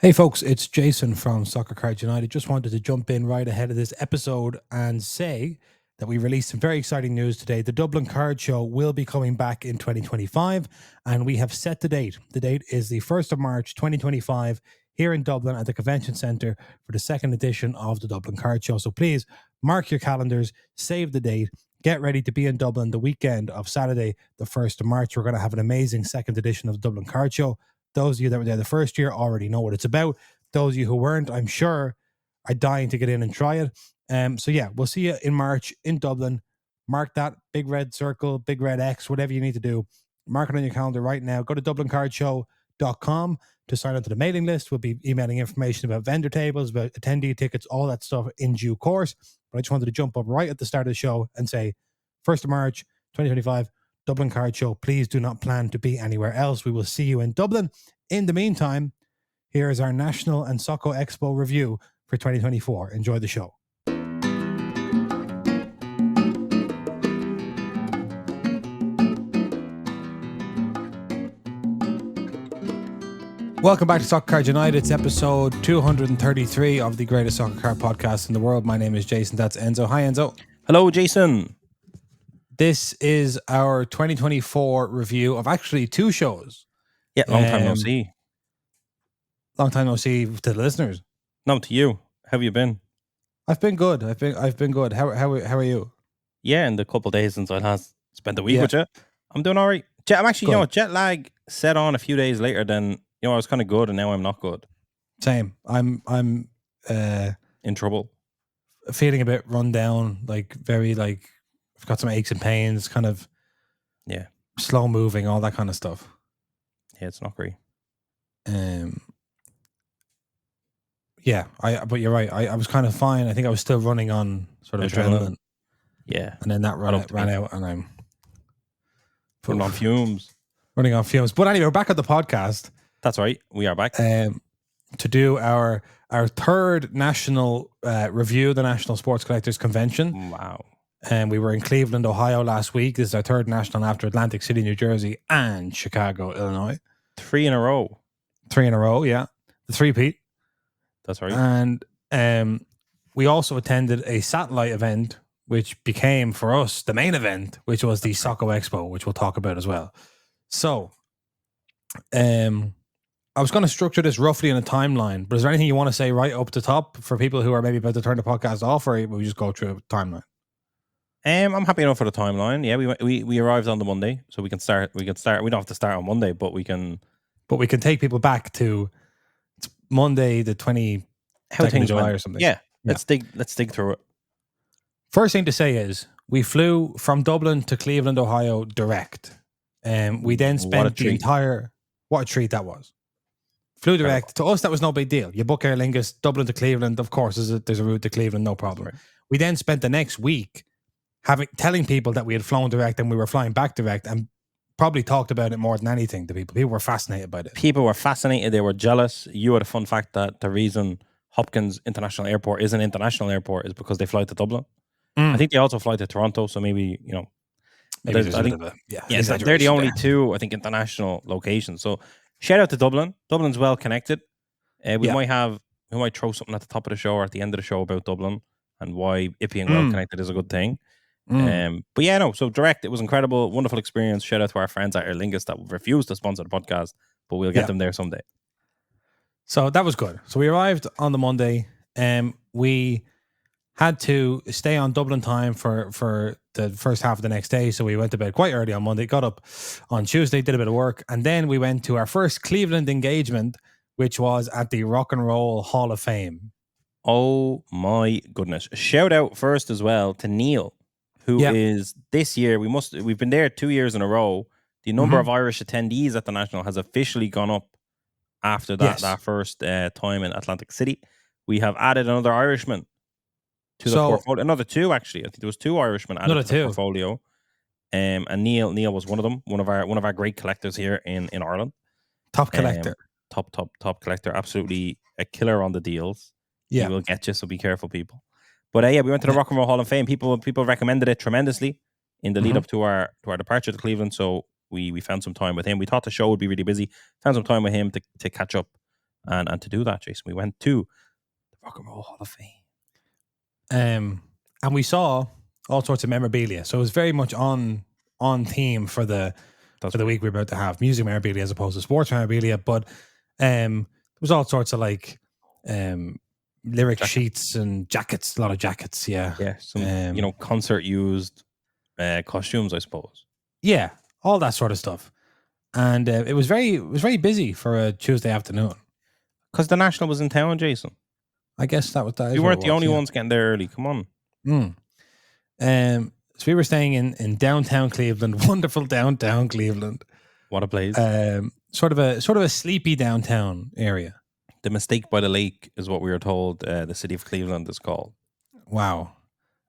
Hey folks, it's Jason from Soccer Cards United. Just wanted to jump in right ahead of this episode and say that we released some very exciting news today. The Dublin Card Show will be coming back in 2025, and we have set the date. The date is the 1st of March 2025 here in Dublin at the Convention Centre for the second edition of the Dublin Card Show. So please mark your calendars, save the date, get ready to be in Dublin the weekend of Saturday, the 1st of March. We're going to have an amazing second edition of the Dublin Card Show. Those of you that were there the first year already know what it's about. Those of you who weren't, I'm sure, are dying to get in and try it. So yeah, we'll see you in March in Dublin. Mark that big red circle, big red X, whatever you need to do. Mark it on your calendar right now. Go to DublinCardShow.com to sign up to the mailing list. We'll be emailing information about vendor tables, about attendee tickets, all that stuff in due course. But I just wanted to jump up right at the start of the show and say, 1st of March, 2025, Dublin Card Show. Please do not plan to be anywhere else. We will see you in Dublin. In the meantime, here is our National and Soco Expo review for 2024. Enjoy the show. Welcome back to Soccer Card United. It's episode 233 of the greatest soccer card podcast in the world. My name is Jason. That's Enzo. Hi, Enzo. Hello, Jason. This is our 2024 review of actually two shows. Yeah, long time no see. Long time no see to the listeners. No, to you. How have you been? I've been good. I've been good. How are you? Yeah, in the couple of days since I last spent a week with you, I'm doing all right. I'm actually, Good. jet lag set on a few days later than, I was kind of good and now I'm not good. Same. I'm in trouble. Feeling a bit run down, I've got some aches and pains, kind of slow moving, all that kind of stuff. Yeah, it's not great. But you're right. I was kind of fine. I think I was still running on sort of adrenaline. Yeah. And then that ran out and I'm running on fumes. Running on fumes. But anyway, we're back at the podcast. That's right. We are back. To do our third national review, the National Sports Collectors Convention. Wow. And we were in Cleveland, Ohio last week. This is our third national after Atlantic City, New Jersey, and Chicago, Illinois. 3 in a row. 3 in a row, yeah. The three-peat. That's right. And we also attended a satellite event, which became, for us, the main event, which was the Soco Expo, which we'll talk about as well. So, I was going to structure this roughly in a timeline, but is there anything you want to say right up the top for people who are maybe about to turn the podcast off, or will we just go through a timeline? I'm happy enough for the timeline. Yeah, we arrived on the Monday, so we can start. We don't have to start on Monday, but we can. But we can take people back to Monday, the 22nd of July or something. Yeah, let's dig through it. First thing to say is we flew from Dublin to Cleveland, Ohio, direct. We then spent the entire. What a treat that was! Flew direct. To us, that was no big deal. You book Aer Lingus, Dublin to Cleveland. Of course, there's a route to Cleveland, no problem. Right. We then spent the next week telling people that we had flown direct and we were flying back direct, and probably talked about it more than anything to people. People were fascinated by it. People were fascinated. They were jealous. You had a fun fact that the reason Hopkins International Airport is an international airport is because they fly to Dublin. I think they also fly to Toronto. So maybe, they're the only two, I think, international locations. So shout out to Dublin. Dublin's well connected. We might throw something at the top of the show or at the end of the show about Dublin and why it being well connected is a good thing. So direct, it was incredible, wonderful experience. Shout out to our friends at Aer Lingus that refused to sponsor the podcast, but we'll get them there someday. So that was good. So we arrived on the Monday, and we had to stay on Dublin time for the first half of the next day. So we went to bed quite early on Monday, got up on Tuesday, did a bit of work, and then we went to our first Cleveland engagement, which was at the Rock and Roll Hall of Fame. Oh my goodness. Shout out first as well to Neil, who is this year, we've been there 2 years in a row. The number of Irish attendees at the National has officially gone up after that first time in Atlantic City. We have added another Irishman to the portfolio. Another two, actually. I think there was 2 Irishmen added to the portfolio. And Neil was one of them, one of our great collectors here in Ireland. Top collector. Top collector. Absolutely a killer on the deals. Yeah. He will get you, so be careful, people. But we went to the Rock and Roll Hall of Fame. People recommended it tremendously in the lead up to our departure to Cleveland. So we found some time with him. We thought the show would be really busy. Found some time with him to catch up And to do that, Jason, we went to the Rock and Roll Hall of Fame. And we saw all sorts of memorabilia. So it was very much on theme for the week we're about to have. Music memorabilia as opposed to sports memorabilia. But there was all sorts of like lyric sheets and jackets, a lot of jackets, yeah. Yeah, some concert used costumes, I suppose. Yeah, all that sort of stuff. And it was very busy for a Tuesday afternoon. Because the National was in town, Jason. I guess that was that. We weren't the only ones getting there early. Come on. So we were staying in downtown Cleveland, wonderful downtown Cleveland. What a place. Sort of a sleepy downtown area. The Mistake by the Lake is what we were told the city of Cleveland is called. Wow.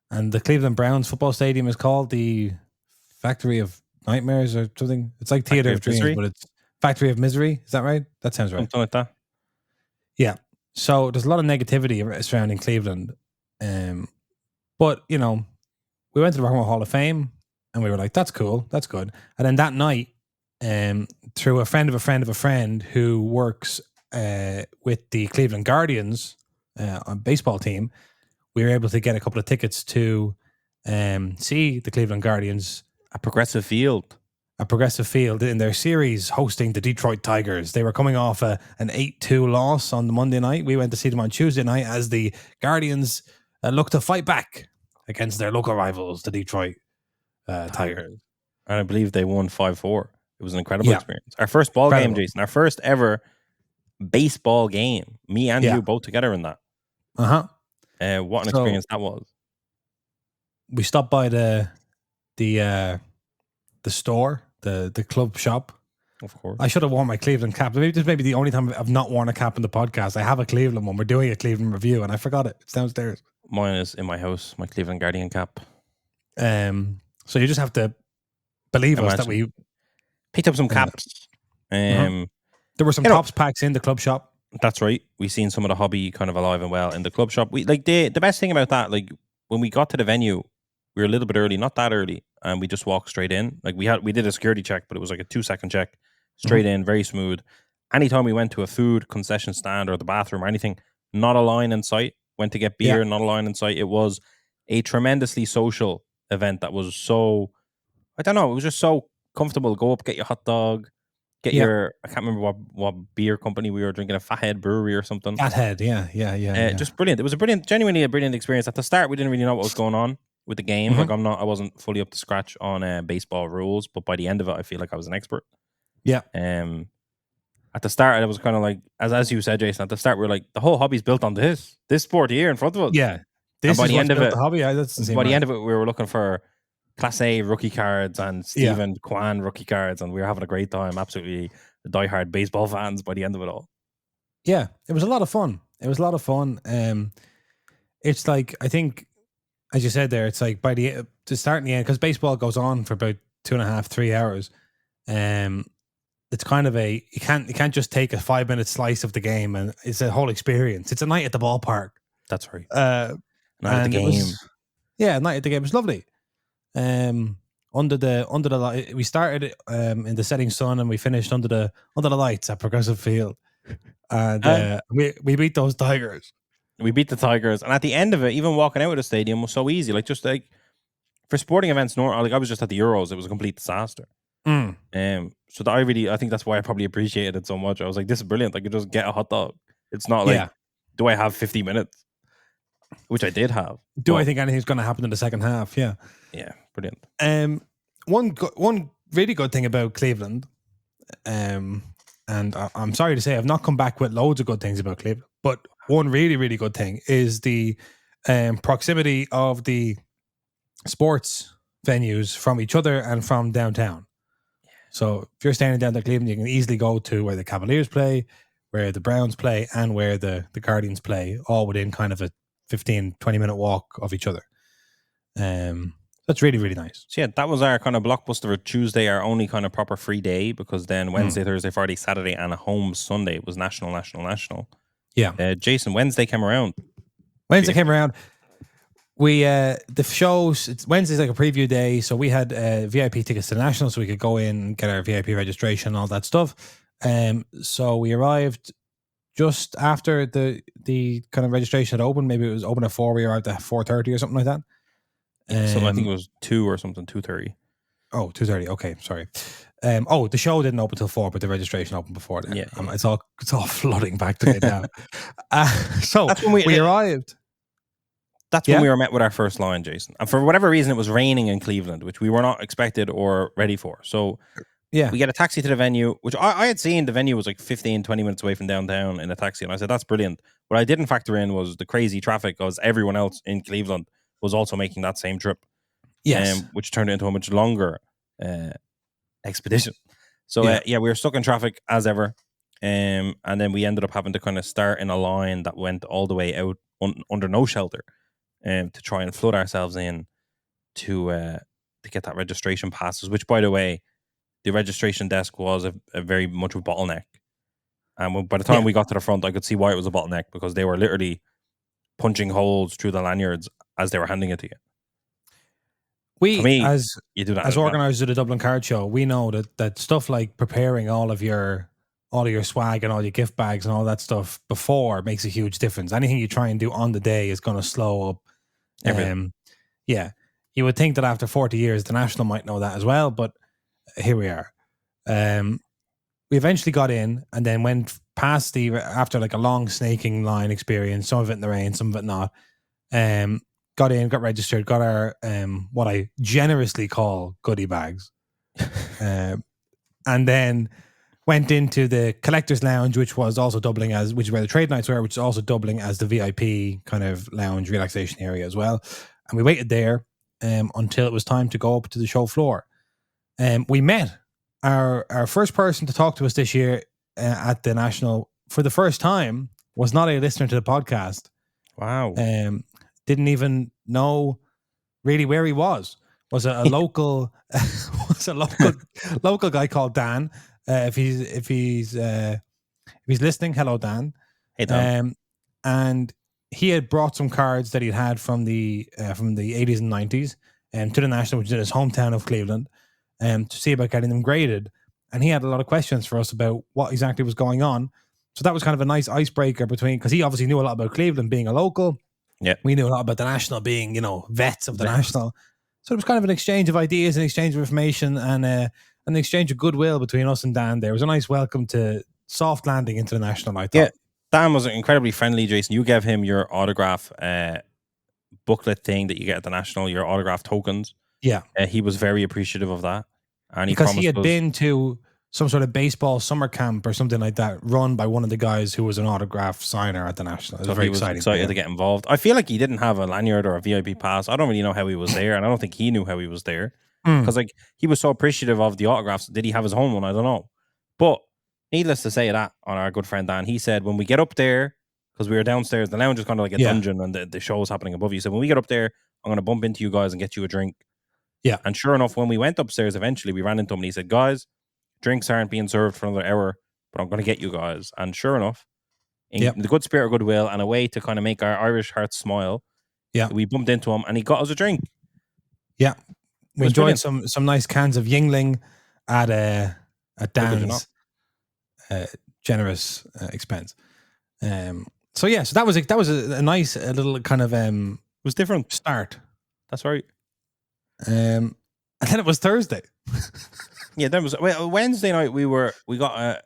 And the Cleveland Browns football stadium is called the Factory of Nightmares or something. It's like Theater of Dreams, Misery? But it's Factory of Misery. Is that right? That sounds right. Something like that. Yeah. So there's a lot of negativity surrounding Cleveland. But, we went to the Rock and Roll Hall of Fame and we were like, that's cool. That's good. And then that night, through a friend of a friend of a friend who works with the Cleveland Guardians on baseball team, we were able to get a couple of tickets to see the Cleveland Guardians. A Progressive Field In their series hosting the Detroit Tigers. They were coming off an 8-2 loss on the Monday night. We went to see them on Tuesday night as the Guardians look to fight back against their local rivals, the Detroit Tigers. And I believe they won 5-4. It was an incredible experience. Our first ball game, Jason. Our first ever baseball game. Me and you both together in that. Uh-huh. What an experience that was. We stopped by the store, the club shop. Of course. I should have worn my Cleveland cap. Maybe this may be the only time I've not worn a cap in the podcast. I have a Cleveland one. We're doing a Cleveland review and I forgot it. It's downstairs. Mine is in my house, my Cleveland Guardian cap. So you just have to believe us that we picked up some caps. There were some Topps packs in the club shop. That's right. We seen some of the hobby kind of alive and well in the club shop. We like the best thing about that, like when we got to the venue, we were a little bit early, not that early, and we just walked straight in. Like we did a security check, but it was like a 2-second check, straight in, very smooth. Anytime we went to a food concession stand or the bathroom or anything, not a line in sight. Went to get beer, not a line in sight. It was a tremendously social event that was so, I don't know, it was just so comfortable. Go up, get your hot dog, get your, I can't remember what beer company we were drinking, a Fathead Brewery or something. Fathead, yeah. Just brilliant. It was genuinely a brilliant experience. At the start, we didn't really know what was going on with the game. Like I wasn't fully up to scratch on baseball rules, but by the end of it, I feel like I was an expert. Yeah. At the start, I was kind of like, as you said, Jason, at the start, we were like, the whole hobby's built on this sport here in front of us. Yeah. This by is the end of it, the hobby. By the end of it, we were looking for Class A rookie cards and Stephen Kwan rookie cards, and we were having a great time. Absolutely diehard baseball fans by the end of it all. Yeah, it was a lot of fun. It's like, I think, as you said there, it's like by the start and the end, because baseball goes on for about 2.5-3 hours. It's kind of you can't just take a 5-minute slice of the game, and it's a whole experience. It's a night at the ballpark. That's right. Night at the game. Night at the game. It was lovely. Under the light, we started in the setting sun and we finished under the lights at Progressive Field, and we beat those Tigers. We beat the Tigers, and at the end of it, even walking out of the stadium was so easy. Like just like for sporting events, like I was just at the Euros, it was a complete disaster. So that I think that's why I probably appreciated it so much. I was like, this is brilliant. I could just get a hot dog. It's not like, do I have 50 minutes? Which I did have. I think anything's going to happen in the second half? Yeah. Yeah, brilliant. One really good thing about Cleveland, and I'm sorry to say I've not come back with loads of good things about Cleveland, but one really, really good thing is the proximity of the sports venues from each other and from downtown. So if you're standing down at Cleveland, you can easily go to where the Cavaliers play, where the Browns play, and where the Guardians play, all within kind of a 15-20 minute walk of each other. That's really, really nice. So yeah, that was our kind of blockbuster Tuesday, our only kind of proper free day, because then Wednesday, Thursday, Friday, Saturday, and a home Sunday was national. Yeah. Jason, Wednesday came around. We the shows, Wednesday's like a preview day, so we had VIP tickets to the National, so we could go in and get our VIP registration and all that stuff. So we arrived just after the kind of registration had opened. Maybe it was open at 4. We arrived at 4:30 or something like that. Yeah, so I think it was 2 or something, 2:30. Oh, 2:30. Okay, sorry. The show didn't open till 4, but the registration opened before then. Yeah. It's all flooding back to me now. So that's when we arrived. That's when we were met with our first line, Jason. And for whatever reason, it was raining in Cleveland, which we were not expected or ready for. So we get a taxi to the venue, which I had seen the venue was like 15, 20 minutes away from downtown in a taxi. And I said, that's brilliant. What I didn't factor in was the crazy traffic, because everyone else in Cleveland was also making that same trip. Yes. Which turned into a much longer expedition. So we were stuck in traffic as ever. And then we ended up having to kind of start in a line that went all the way out under no shelter. To try and flood ourselves in to get that registration passes, which, by the way, the registration desk was a very much a bottleneck. And by the time we got to the front, I could see why it was a bottleneck, because they were literally punching holes through the lanyards as they were handing it to you. As organisers of the Dublin Card Show, we know that stuff like preparing all of your swag and all your gift bags and all that stuff before makes a huge difference. Anything you try and do on the day is going to slow up. You would think that after 40 years, the National might know that as well, but here we are. We eventually got in and then went past after like a long snaking line experience, some of it in the rain, some of it not. Got in, got registered, got our what I generously call goodie bags, and then went into the collector's lounge, which was also doubling which is where the trade nights were, which is also doubling as the VIP kind of lounge relaxation area as well. And we waited there until it was time to go up to the show floor. We met our first person to talk to us this year at the National for the first time was not a listener to the podcast. Wow. Didn't even know really where he was. Was a local local guy called Dan. If he's listening, hello Dan. Hey Dan. And he had brought some cards that he'd had from the 80s and 90s to the National, which is in his hometown of Cleveland, to see about getting them graded. And he had a lot of questions for us about what exactly was going on. So that was kind of a nice icebreaker because he obviously knew a lot about Cleveland being a local. Yeah, we knew a lot about the National being, vets of the National. So it was kind of an exchange of ideas, an exchange of information, and an exchange of goodwill between us and Dan. There was a nice welcome to soft landing into the National, I thought. Yeah, Dan was incredibly friendly, Jason. You gave him your autograph booklet thing that you get at the National, your autograph tokens. Yeah. He was very appreciative of that. And because he had been to some sort of baseball summer camp or something like that run by one of the guys who was an autograph signer at the National. It was very exciting to get involved. I feel like he didn't have a lanyard or a VIP pass. I don't really know how he was there, and I don't think he knew how he was there. Because he was so appreciative of the autographs. Did he have his own one? I don't know. But needless to say that on our good friend Dan, he said when we get up there, because we were downstairs, the lounge is kind of like a dungeon and the show was happening above you. He said, when we get up there, I'm going to bump into you guys and get you a drink. Yeah. And sure enough, when we went upstairs, eventually we ran into him and he said, guys, drinks aren't being served for another hour, but I'm going to get you guys. And sure enough, in the good spirit of goodwill and a way to kind of make our Irish hearts smile, we bumped into him and he got us a drink. Yeah. We enjoyed some nice cans of Yingling at Dan's generous expense. So that was a nice little kind of it was different start. That's right. And then it was Thursday. That was Wednesday night. We got a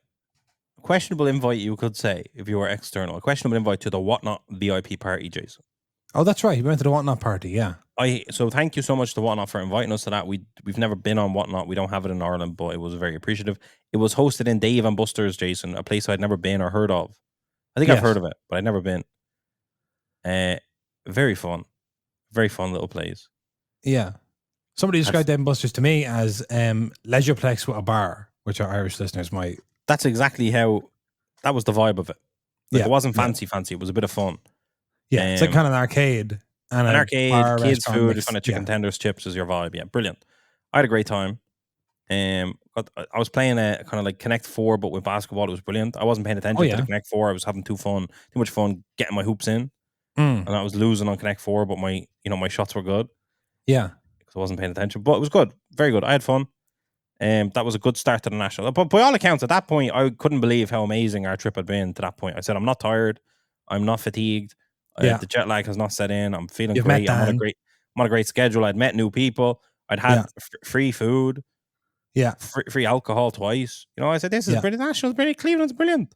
questionable invite, you could say, if you were external. A questionable invite to the Whatnot VIP party, Jason. Oh, that's right. We went to the Whatnot party. Yeah. So thank you so much to Whatnot for inviting us to that. We've never been on Whatnot. We don't have it in Ireland, but it was very appreciative. It was hosted in Dave and Buster's, Jason, a place I'd never been or heard of. I think I've heard of it, but I'd never been. Very fun little place. Yeah. Somebody described Dave and Buster's to me as leisureplex with a bar, which our Irish listeners might. That's exactly how. That was the vibe of it. It wasn't fancy. It was a bit of fun. Yeah, it's like kind of an arcade. And an arcade, kids' food, mix. kind of chicken tenders, chips is your vibe. Yeah, brilliant. I had a great time. I was playing a kind of like Connect 4, but with basketball. It was brilliant. I wasn't paying attention to the Connect 4. I was having too much fun getting my hoops in. And I was losing on Connect 4, but my shots were good. Yeah. Because I wasn't paying attention. But it was good. Very good. I had fun. That was a good start to the national. But by all accounts, at that point, I couldn't believe how amazing our trip had been to that point. I said, I'm not tired. I'm not fatigued. Yeah. The jet lag has not set in. I'm feeling You've great. met I'm on Dan. a great schedule. I'd met new people. I'd had free food. Yeah. Free alcohol twice. You know, I said, this is British Nationals, brilliant. Cleveland's brilliant.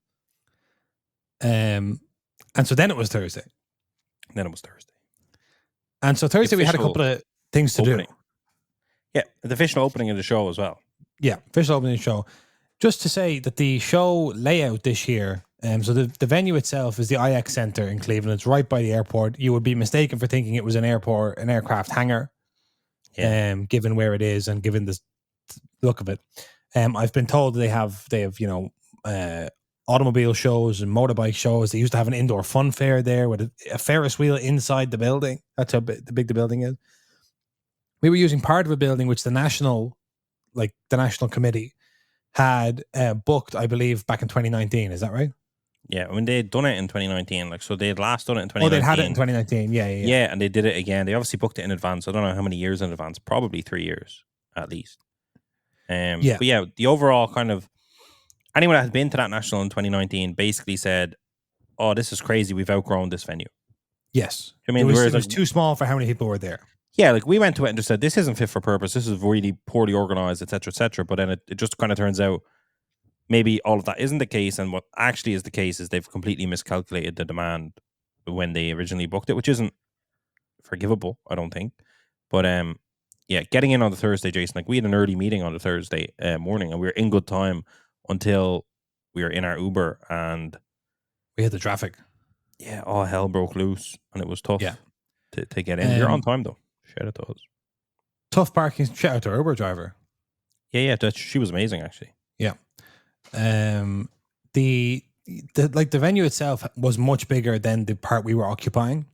And so then it was Thursday. And so Thursday we had a couple of things to do. Yeah, the official opening of the show as well. Yeah, official opening of the show. Just to say that the show layout this year, so the venue itself is the IX Center in Cleveland. It's right by the airport. You would be mistaken for thinking it was an aircraft hangar, given where it is and given the look of it. I've been told they have automobile shows and motorbike shows. They used to have an indoor fun fair there with a Ferris wheel inside the building. That's how big the building is. We were using part of a building which the national committee had booked, I believe, back in 2019. Is that right? Yeah, I mean, they'd done it in 2019. So they had last done it in 2019. Oh, they'd had it in 2019. Yeah. Yeah, and they did it again. They obviously booked it in advance. I don't know how many years in advance. Probably 3 years at least. But yeah, the overall kind of anyone that had been to that national in 2019 basically said, "Oh, this is crazy. We've outgrown this venue." Yes, I mean, it was too small for how many people were there. Yeah, like we went to it and just said, this isn't fit for purpose. This is really poorly organized, etc., etc. But then it just kind of turns out maybe all of that isn't the case. And what actually is the case is they've completely miscalculated the demand when they originally booked it, which isn't forgivable, I don't think. But yeah, getting in on the Thursday, Jason, like we had an early meeting on the Thursday morning and we were in good time until we were in our Uber and we hit the traffic. Yeah, all hell broke loose and it was tough to get in. You're on time though. Shout out to us. Tough parking. Shout out to our Uber driver. Yeah, she was amazing actually. Yeah. The venue itself was much bigger than the part we were occupying.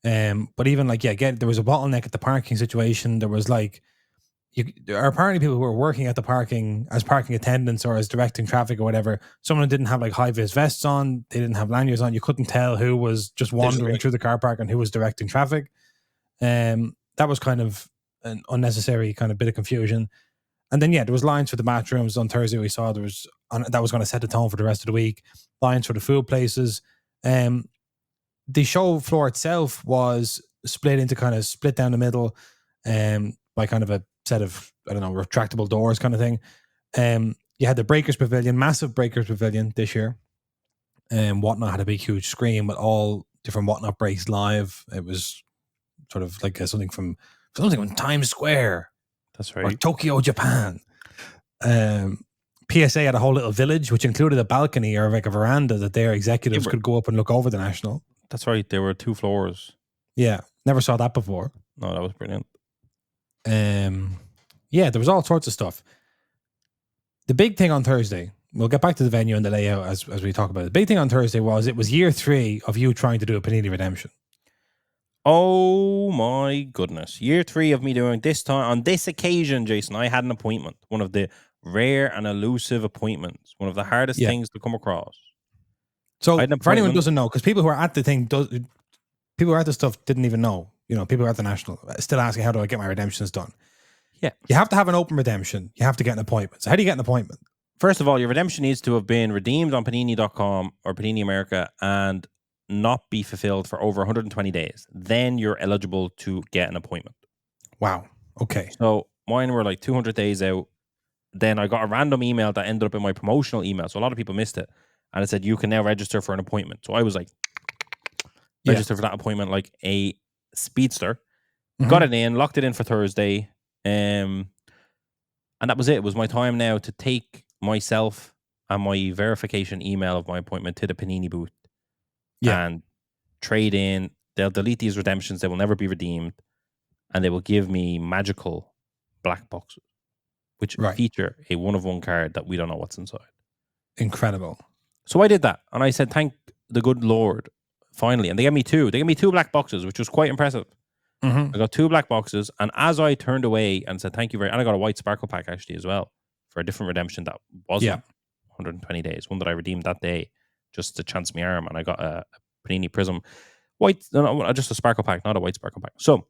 But even there was a bottleneck at the parking situation. There was apparently people who were working at the parking as parking attendants or as directing traffic or whatever. Someone didn't have high vis vests on. They didn't have lanyards on. You couldn't tell who was just wandering through the car park and who was directing traffic. That was kind of an unnecessary kind of bit of confusion. And then, there was lines for the bathrooms on Thursday. We saw that was going to set the tone for the rest of the week. Lines for the food places. The show floor itself was split down the middle by kind of a set of, retractable doors kind of thing. You had the Breakers Pavilion, massive Breakers Pavilion this year. Whatnot had a big, huge screen with all different Whatnot breaks live. It was sort of like something from Times Square. That's right. Or Tokyo, Japan. PSA had a whole little village, which included a balcony or a veranda that their executives could go up and look over the national. That's right. There were 2 floors. Yeah. Never saw that before. No, that was brilliant. There was all sorts of stuff. The big thing on Thursday, we'll get back to the venue and the layout as we talk about it. The big thing on Thursday it was year 3 of you trying to do a Panini redemption. Oh my goodness. Year 3 of me doing this time. On this occasion, Jason, I had an appointment. One of the rare and elusive appointments. One of the hardest things to come across. So for anyone who doesn't know, because people who are at the thing, people who are at the stuff didn't even know. People who are at the national still asking, how do I get my redemptions done? Yeah. You have to have an open redemption. You have to get an appointment. So how do you get an appointment? First of all, your redemption needs to have been redeemed on Panini.com or Panini America and not be fulfilled for over 120 days. Then you're eligible to get an appointment. Wow. Okay. So mine were 200 days out. Then I got a random email that ended up in my promotional email. So a lot of people missed it. And it said, you can now register for an appointment. So I was register for that appointment like a speedster. Mm-hmm. Got it in, locked it in for Thursday. And that was it. It was my time now to take myself and my verification email of my appointment to the Panini booth. And trade in. They'll delete these redemptions. They will never be redeemed. And they will give me magical black boxes, which feature a 1-of-1 card that we don't know what's inside. Incredible. So I did that. And I said, thank the good Lord, finally. And they gave me 2. They gave me 2 black boxes, which was quite impressive. Mm-hmm. I got 2 black boxes. And as I turned away and said, thank you very much. And I got a white sparkle pack actually as well for a different redemption that wasn't 120 days. One that I redeemed that day. Just to chance my arm, and I got a Panini Prism just a sparkle pack, not a white sparkle pack. So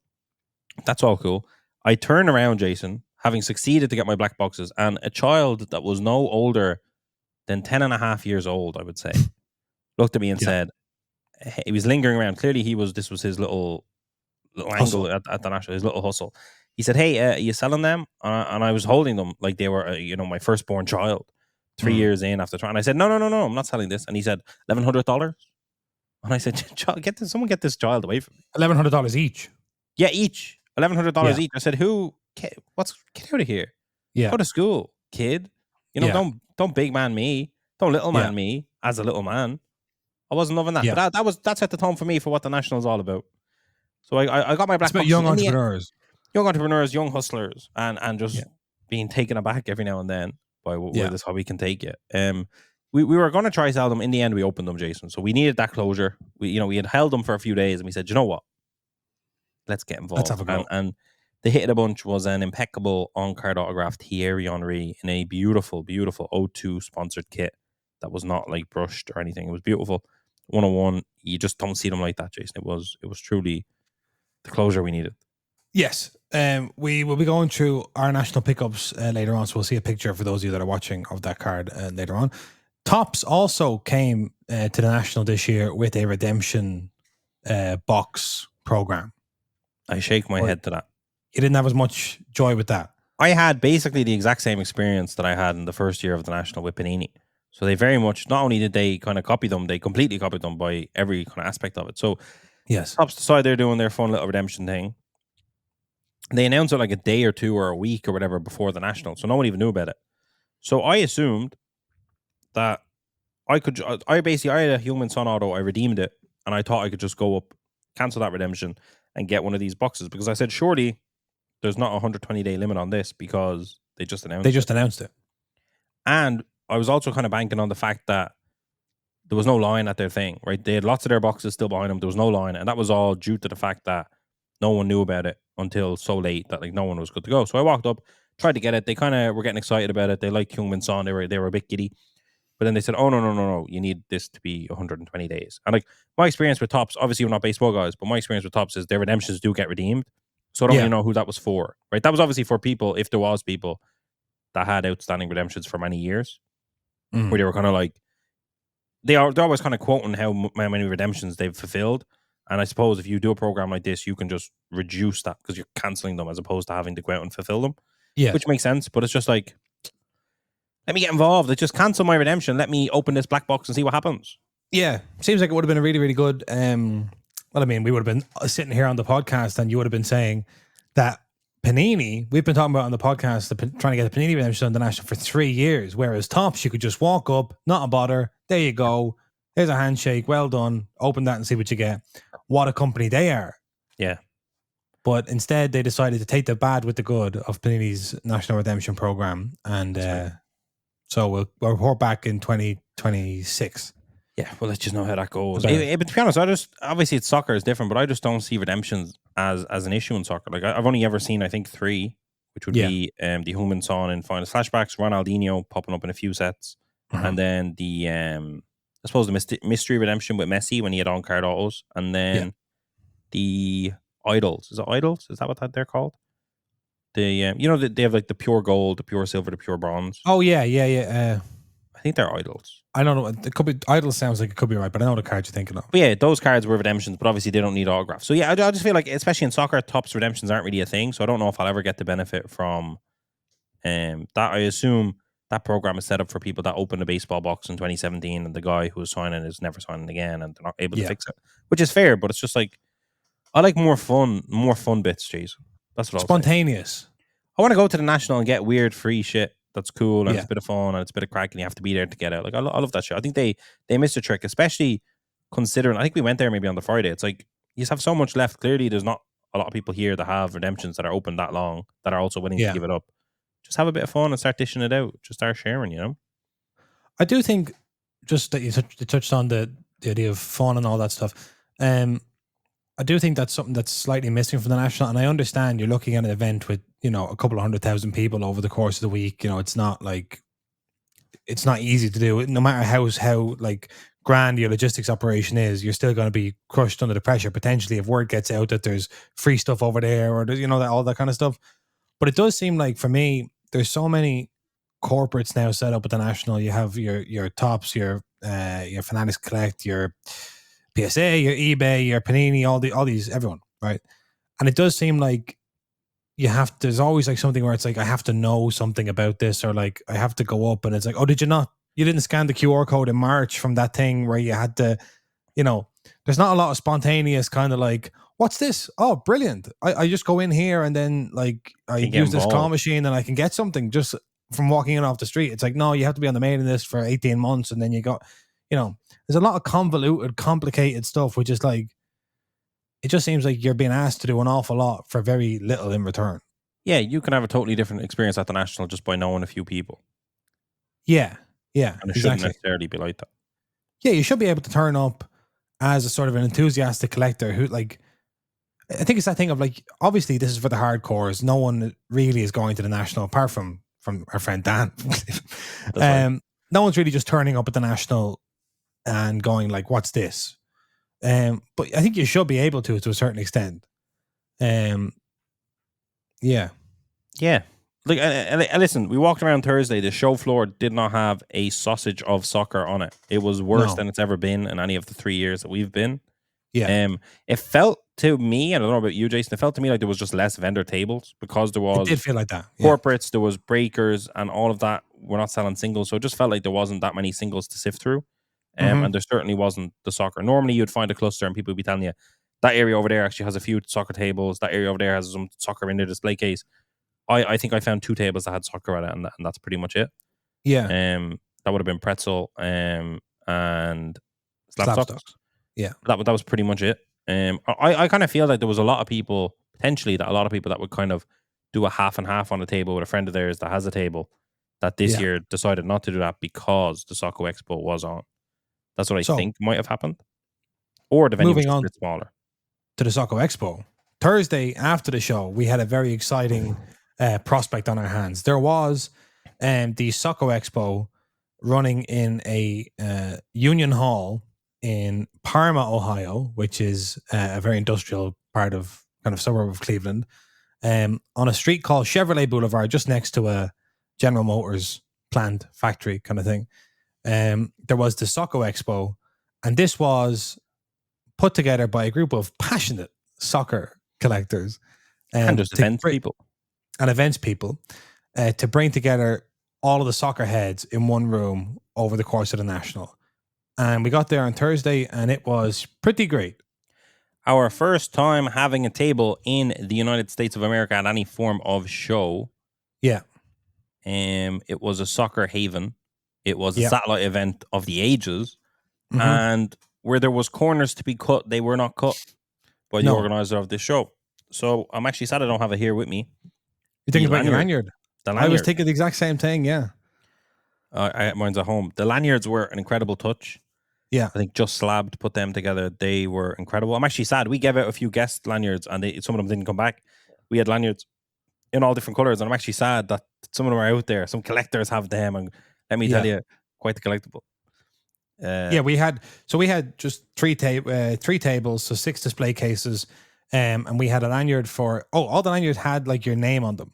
that's all cool. I turn around, Jason, having succeeded to get my black boxes, and a child that was no older than 10 and a half years old, I would say, looked at me and said, he was lingering around. Clearly, this was his little Hustle. angle at the national, his little hustle. He said, "Hey, are you selling them?" And I was holding them like they were, my firstborn child. 3 years in after trying, I said, "No, I'm not selling this." And he said, $1,100. And I said, "Someone get this child away from me." $1,100 each. Yeah, each $1,100 each. I said, get out of here. Yeah. Go to school, kid. Don't big man me. Don't little man me as a little man. I wasn't loving that. But that set the tone for me for what the National is all about. So I got my black box. Young entrepreneurs. Young hustlers, and just being taken aback every now and then by where this hobby can take you. We were going to try sell them. In the end, we opened them, Jason. So we needed that closure. We had held them for a few days, and we said, you know what? Let's get involved. Let's have a go. And the hit of the bunch was an impeccable on-card autographed Thierry Henry in a beautiful, beautiful O2 sponsored kit that was not like brushed or anything. It was beautiful. 101. You just don't see them like that, Jason. It was truly the closure we needed. Yes. We will be going through our national pickups later on, so we'll see a picture for those of you that are watching of that card later on. Topps also came to the national this year with a redemption box program. I shake my head to that. You didn't have as much joy with that. I had basically the exact same experience that I had in the first year of the national with Panini. So they very much, not only did they kind of copy them, they completely copied them by every kind of aspect of it. So yes, Topps decided they're doing their fun little redemption thing. They announced it like a day or two or a week or whatever before the national. So no one even knew about it. So I assumed that I had a Human Son auto, I redeemed it, and I thought I could just go up, cancel that redemption, and get one of these boxes. Because I said, surely there's not a 120-day limit on this because they just announced it. And I was also kind of banking on the fact that there was no line at their thing, right? They had lots of their boxes still behind them. There was no line. And that was all due to the fact that no one knew about it until so late that like no one was good to go. So I walked up, tried to get it. They kind of were getting excited about it. They liked Heung-min Son. They were a bit giddy. But then they said, oh, no. You need this to be 120 days. And like my experience with Topps, obviously we're not baseball guys, but my experience with Topps is their redemptions do get redeemed. So I don't really know who that was for, right? That was obviously for people, if there was people that had outstanding redemptions for many years, where they were kind of like, they're always kind of quoting how many redemptions they've fulfilled. And I suppose if you do a program like this, you can just reduce that because you're cancelling them as opposed to having to go out and fulfill them. Yeah. Which makes sense. But it's just like, let me get involved. Let's just cancel my redemption. Let me open this black box and see what happens. Yeah. Seems like it would have been a really, really good. Well, I mean, we would have been sitting here on the podcast and you would have been saying that Panini, we've been talking about on the podcast, trying to get the Panini redemption on the national for 3 years, whereas Topps, you could just walk up, not a bother. There you go. There's a handshake. Well done. Open that and see what you get. What a company they are. Yeah. But instead, they decided to take the bad with the good of Panini's national redemption program. And so we'll report back in 2026. Yeah, we'll let you know how that goes. But to be honest, obviously it's soccer is different, but I just don't see redemptions as an issue in soccer. Like I've only ever seen, I think, 3, which would be the Heung-min Son in final flashbacks, Ronaldinho popping up in a few sets, and then the I suppose the mystery redemption with Messi when he had on-card autos, and then the idols. Is it idols? Is that what they're called? The they have like the pure gold, the pure silver, the pure bronze. Oh yeah. I think they're idols. I don't know. It could be idols. Sounds like it could be right, but I know the cards you're thinking of. But yeah, those cards were redemptions, but obviously they don't need autographs. So yeah, I just feel like, especially in soccer, Topps redemptions aren't really a thing. So I don't know if I'll ever get the benefit from that. I assume that program is set up for people that opened a baseball box in 2017, and the guy who was signing is never signing again, and they're not able to fix it, which is fair. But it's just like I like more fun bits, Jason. That's what spontaneous. I want to go to the national and get weird free shit. That's cool, and it's a bit of fun, and it's a bit of crack, and you have to be there to get out. Like I love that shit. I think they missed a trick, especially considering. I think we went there maybe on the Friday. It's like you just have so much left. Clearly, there's not a lot of people here that have redemptions that are open that long that are also willing to give it up. Just have a bit of fun and start dishing it out. Just start sharing, you know. I do think just that you touched on the idea of fun and all that stuff. I do think that's something that's slightly missing from the national, and I understand you're looking at an event with a couple of 100,000 people over the course of the week. It's not easy to do. No matter how like grand your logistics operation is, you're still going to be crushed under the pressure potentially if word gets out that there's free stuff over there or there's, all that kind of stuff. But it does seem like, for me, there's so many corporates now set up at the national. You have your Topps, your Fanatics Collect, your PSA, your eBay, your Panini, all these, everyone, right? And it does seem like there's always like something where it's like, I have to know something about this, or like I have to go up and it's like, oh, you didn't scan the QR code in March from that thing where you had to, there's not a lot of spontaneous kind of like, what's this? Oh, brilliant. I just go in here and then like I Can get use this claw involved. machine and I can get something just from walking in off the street. It's like, no, you have to be on the mailing list for 18 months and then you got, there's a lot of convoluted, complicated stuff, which is like, it just seems like you're being asked to do an awful lot for very little in return. Yeah, you can have a totally different experience at the national just by knowing a few people. Yeah, And it shouldn't necessarily be like that. Yeah, you should be able to turn up as a sort of an enthusiastic collector who, like, I think it's that thing of like, obviously this is for the hardcores. No one really is going to the national apart from our friend Dan. Right. No one's really just turning up at the national and going like, what's this? But I think you should be able to a certain extent. Yeah. Yeah. Like, listen, we walked around Thursday. The show floor did not have a sausage of soccer on it. It was worse than it's ever been in any of the 3 years that we've been. Yeah. It felt to me, I don't know about you, Jason, it felt to me like there was just less vendor tables because there was It did feel like that. corporates, there was breakers, and all of that. We're not selling singles, so it just felt like there wasn't that many singles to sift through. And there certainly wasn't the soccer. Normally, you'd find a cluster and people would be telling you that area over there actually has a few soccer tables. That area over there has some soccer in their display case. I think I found 2 tables that had soccer at it, and that's pretty much it. Yeah. That would have been pretzel and slapstocks. Yeah. That was pretty much it. I kind of feel like there was a lot of people, potentially, that would kind of do a half and half on the table with a friend of theirs that has a table, that this year decided not to do that because the Soco Expo was on. That's what I think might have happened. Or the venue was just a bit smaller. To the Soco Expo. Thursday, after the show, we had a very exciting prospect on our hands. There was the Soco Expo running in a Union Hall in Parma, Ohio, which is a very industrial part of kind of suburb of Cleveland, on a street called Chevrolet Boulevard, just next to a General Motors plant factory kind of thing. There was the Soco Expo, and this was put together by a group of passionate soccer collectors and just events people to bring together all of the soccer heads in one room over the course of the national. And we got there on Thursday and it was pretty great. Our first time having a table in the United States of America at any form of show. Yeah. It was a soccer haven. It was a satellite event of the ages. And where there was corners to be cut, they were not cut by the organizer of this show. So I'm actually sad I don't have it here with me. You're thinking about your lanyard? The lanyard. I was thinking the exact same thing, yeah. Mine's at home. The lanyards were an incredible touch. Yeah. I think Just Slab to put them together. They were incredible. I'm actually sad. We gave out a few guest lanyards and some of them didn't come back. We had lanyards in all different colors, and I'm actually sad that some of them are out there. Some collectors have them, and let me tell you, quite the collectible. We had just three tables, so 6 display cases, and we had a lanyard for all the lanyards had like your name on them.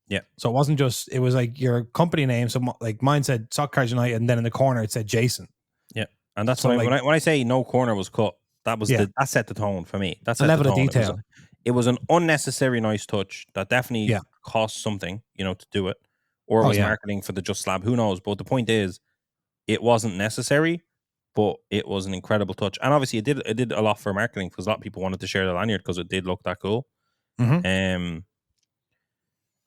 Yeah, so it wasn't just, it was like your company name. So like mine said Soco Cards United, and then in the corner it said Jason. Yeah, and that's when I say no corner was cut. That was that set the tone for me. That's a level of detail. It was an unnecessary nice touch that definitely cost something, to do it, or it was marketing for the Just Slab. Who knows? But the point is, it wasn't necessary, but it was an incredible touch, and obviously it did a lot for marketing because a lot of people wanted to share the lanyard because it did look that cool.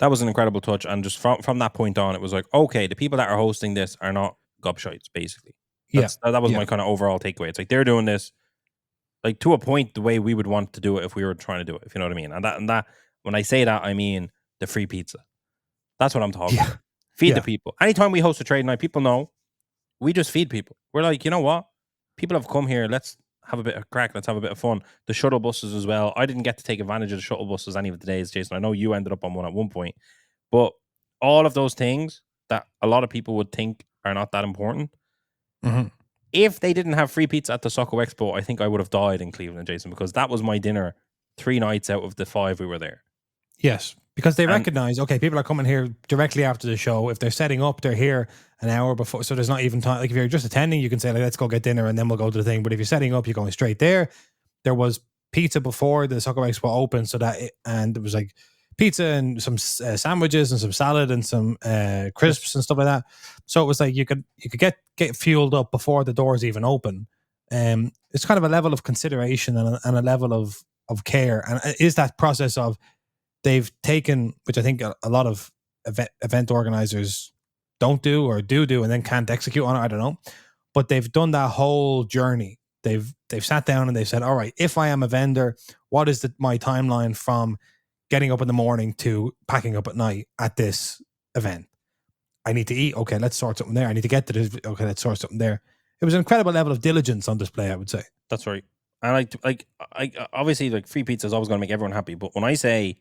That was an incredible touch, and just from that point on, it was like, okay, the people that are hosting this are not gobshites, basically. That was my kind of overall takeaway. It's like they're doing this, like to a point, the way we would want to do it if we were trying to do it, if you know what I mean. And that when I say that, I mean the free pizza. That's what I'm talking about. Feed the people. Anytime we host a trade night, people know we just feed people. We're like, you know what? People have come here. Let's have a bit of crack. Let's have a bit of fun. The shuttle buses as well. I didn't get to take advantage of the shuttle buses any of the days, Jason. I know you ended up on one at one point. But all of those things that a lot of people would think are not that important, if they didn't have free pizza at the Soco Expo, I think I would have died in Cleveland, Jason, because that was my dinner 3 nights out of the 5 we were there. Yes, because they recognize, okay, people are coming here directly after the show. If they're setting up, they're here an hour before. So there's not even time. Like if you're just attending, you can say, like, let's go get dinner and then we'll go to the thing. But if you're setting up, you're going straight there. There was pizza before the Soco Expo opened, and it was like pizza and some sandwiches and some salad and some crisps and stuff like that. So it was like you could get fueled up before the doors even open. It's kind of a level of consideration and a level of care, and it is that process of they've taken, which I think a lot of event organizers don't do or do and then can't execute on it. I don't know, but they've done that whole journey. They've sat down and they've said, all right, if I am a vendor, what is my timeline from getting up in the morning to packing up at night at this event? I need to eat. Okay, let's sort something there. I need to get to this. Okay, let's sort something there. It was an incredible level of diligence on display, I would say. That's right. And I obviously, like, free pizza is always going to make everyone happy. But when I say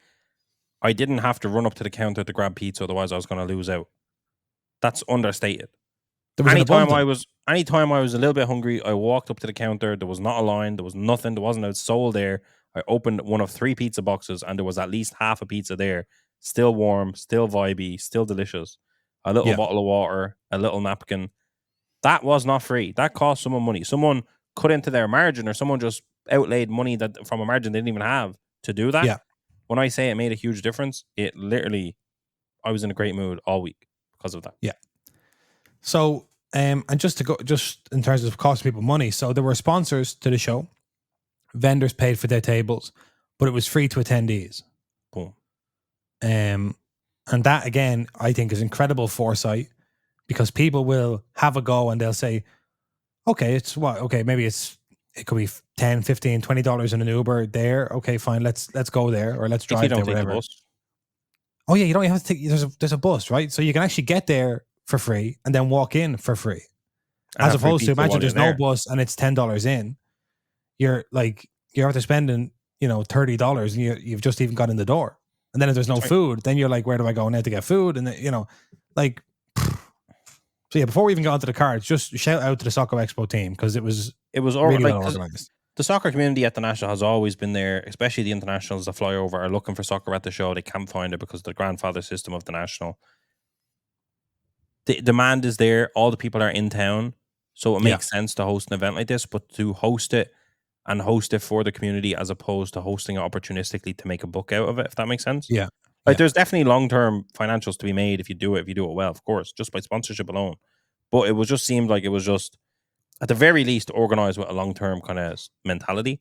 I didn't have to run up to the counter to grab pizza, otherwise I was going to lose out, that's understated. Anytime I was a little bit hungry, I walked up to the counter. There was not a line. There was nothing. There wasn't a soul there. I opened one of 3 pizza boxes, and there was at least half a pizza there, still warm, still vibey, still delicious. A little bottle of water, a little napkin. That was not free. That cost someone money. Someone cut into their margin, or someone just outlaid money that from a margin they didn't even have to do that. Yeah. When I say it made a huge difference, it literally, I was in a great mood all week because of that. Yeah. So, and just in terms of costing people money, so there were sponsors to the show. Vendors paid for their tables, but it was free to attendees. Boom. And that, again, I think is incredible foresight, because people will have a go and they'll say, okay, it's what? Okay, maybe it could be $10, $15, $20 in an Uber there. Okay, fine. Let's go there, or let's drive there, whatever. Oh yeah, you don't have to take. There's a bus, right? So you can actually get there for free and then walk in for free, as opposed to, imagine there's no bus and it's $10 in. You're after spending $30 and you've just even got in the door, and then if there's no food, then you're like, where do I go now to get food? And then, so yeah, before we even got onto the cards, just shout out to the Soco Expo team, because it was really well organized. The soccer community at the National has always been there, especially the internationals that fly over are looking for soccer at the show. They can't find it because of the grandfather system of the National. The demand is there. All the people are in town. So it makes sense to host an event like this, but to host it for the community as opposed to hosting it opportunistically to make a book out of it, if that makes sense. Yeah. There's definitely long-term financials to be made if you do it well, of course, just by sponsorship alone. But it just seemed like it was just, at the very least, organized with a long-term kind of mentality.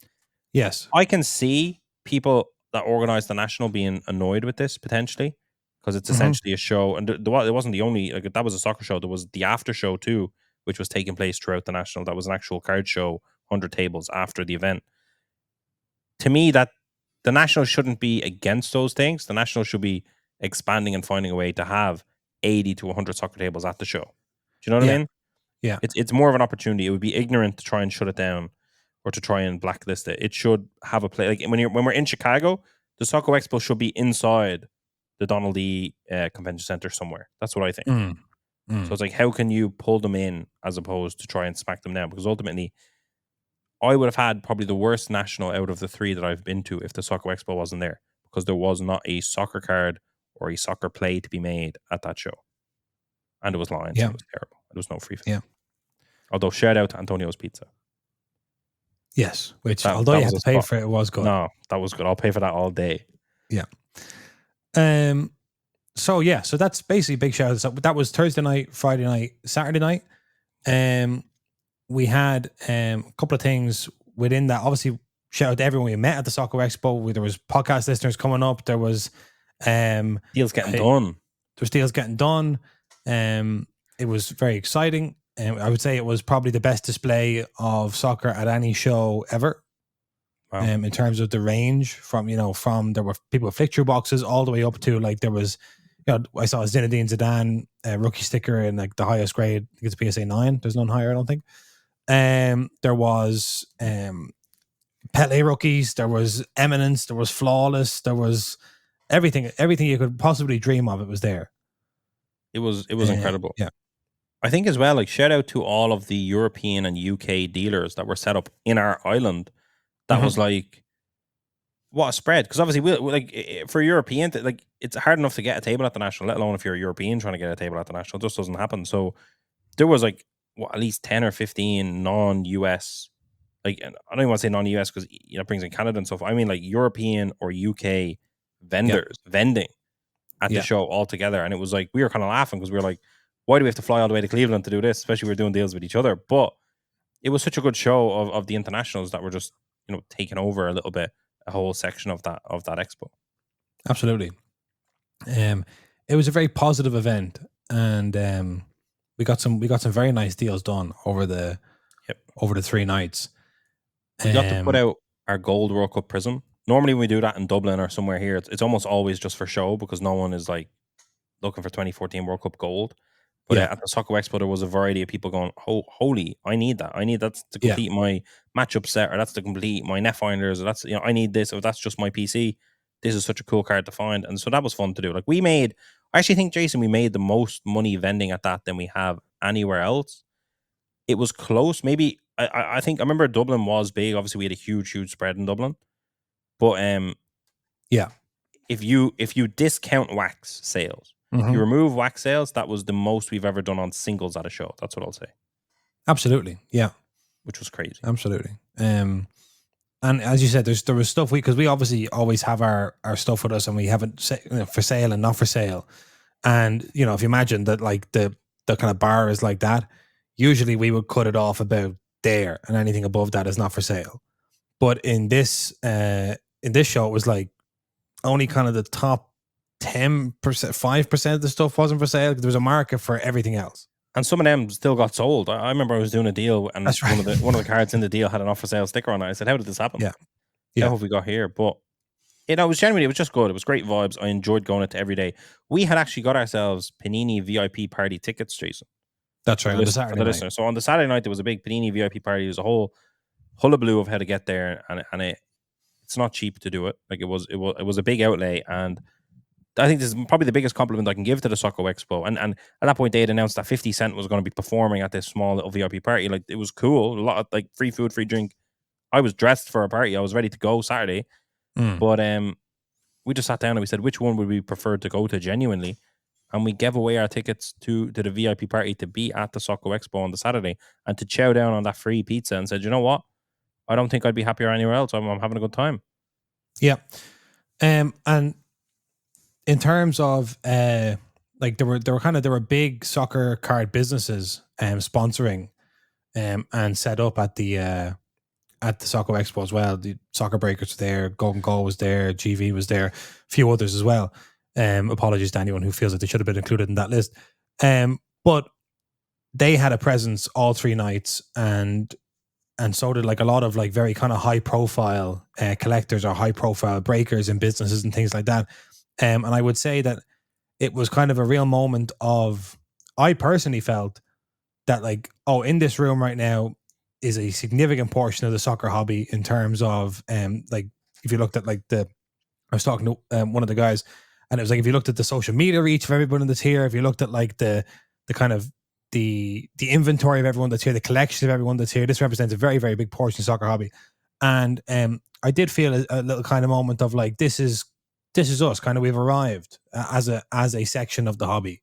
Yes. I can see people that organize the National being annoyed with this, potentially, because it's essentially a show. And it wasn't the only, that was a soccer show. There was the after show too, which was taking place throughout the National. That was an actual card show, 100 tables after the event. To me, that the National shouldn't be against those things. The National should be expanding and finding a way to have 80 to 100 soccer tables at the show. Do you know what I mean? Yeah. It's more of an opportunity. It would be ignorant to try and shut it down or to try and blacklist it. It should have a play. Like when we're in Chicago, the Soco Expo should be inside the Donald E. Convention Center somewhere. That's what I think. So it's like, how can you pull them in as opposed to try and smack them down? Because ultimately, I would have had probably the worst National out of the 3 that I've been to if the Soco Expo wasn't there, because there was not a soccer card or a soccer play to be made at that show. And it was lines. Yeah. It was terrible. There was no free food. Yeah. Although, shout out to Antonio's Pizza. Yes, which although you had to pay for it, it was good. No, that was good. I'll pay for that all day. Yeah. So that's basically big shout out. So that was Thursday night, Friday night, Saturday night. We had a couple of things within that. Obviously, shout out to everyone we met at the Soco Expo. There was podcast listeners coming up. There was deals getting done. There was deals getting done. It was very exciting. I would say it was probably the best display of soccer at any show ever. Wow. In terms of the range, from there were people with flick-through boxes all the way up to, like, there was, I saw a Zinedine Zidane rookie sticker in like the highest grade. I think it's PSA 9. There's none higher, I don't think. There was Pele rookies. There was Eminence. There was Flawless. There was everything you could possibly dream of. It was there. It was incredible. Yeah. I think as well, like, shout out to all of the European and UK dealers that were set up in our island. That was like, what a spread, because obviously for European, like it's hard enough to get a table at the national, let alone if you're a European trying to get a table at the national. It just doesn't happen. So there was like at least 10 or 15 non-US, like I don't even want to say non-US because it brings in Canada and stuff. I mean like European or UK vendors vending at the show all together, and it was like we were kind of laughing because we were like, why do we have to fly all the way to Cleveland to do this? Especially we're doing deals with each other. But it was such a good show of the internationals that were just taking over a little bit, a whole section of that expo. Absolutely. It was a very positive event, and we got some very nice deals done over the 3 nights. We got to put out our gold World Cup prism. Normally when we do that in Dublin or somewhere here, it's almost always just for show because no one is like looking for 2014 World Cup gold. But at the Soco Expo, there was a variety of people going, holy, I need that. I need that to complete my matchup set, or that's to complete my net finders, or that's, I need this, or that's just my PC. This is such a cool card to find. And so that was fun to do. Like I actually think, Jason, we made the most money vending at that than we have anywhere else. It was close. Maybe, I think, I remember Dublin was big. Obviously, we had a huge spread in Dublin. But if you discount wax sales, if you remove wax sales, that was the most we've ever done on singles at a show. That's what I'll say. Absolutely, yeah. Which was crazy. Absolutely. And as you said, there was stuff we obviously always have our stuff with us, and we have it for sale and not for sale. And if you imagine that, like the kind of bar is like that, usually we would cut it off about there, and anything above that is not for sale. But in this show, it was like only kind of the top 10%, 5% of the stuff wasn't for sale. There was a market for everything else. And some of them still got sold. I remember I was doing a deal, and that's right. one of the cards in the deal had an offer sale sticker on it. I said, how did this happen? Yeah. How have we got here? But it was genuinely, it was just good. It was great vibes. I enjoyed going to every day. We had actually got ourselves Panini VIP party tickets, Jason. That's right, on the Saturday night. So on the Saturday night, there was a big Panini VIP party. There was a whole hullabaloo of how to get there, and it's not cheap to do it. Like it was a big outlay, and I think this is probably the biggest compliment I can give to the Soco Expo. And at that point, they had announced that 50 Cent was going to be performing at this small little VIP party. Like it was cool, a lot of like free food, free drink. I was dressed for a party. I was ready to go Saturday, but we just sat down and we said, which one would we prefer to go to genuinely? And we gave away our tickets to the VIP party to be at the Soco Expo on the Saturday and to chow down on that free pizza, and said, you know what? I don't think I'd be happier anywhere else. I'm having a good time. Yeah. And in terms of like there were big soccer card businesses sponsoring and set up at the Soco Expo as well. The Soccer Breakers were there, Golden Goal was there, GV was there, a few others as well. Apologies to anyone who feels that they should have been included in that list. But they had a presence all 3 nights, and so did like a lot of like very kind of high profile collectors or high profile breakers and businesses and things like that. And I would say that it was kind of a real moment of, I personally felt that like, in this room right now is a significant portion of the soccer hobby in terms of like if you looked at like I was talking to one of the guys, and it was like, if you looked at the social media reach of everyone that's here, if you looked at like the kind of the inventory of everyone that's here, the collection of everyone that's here, this represents a very, very big portion of soccer hobby. And I did feel a little kind of moment of like, this is us, kind of, we've arrived as a section of the hobby.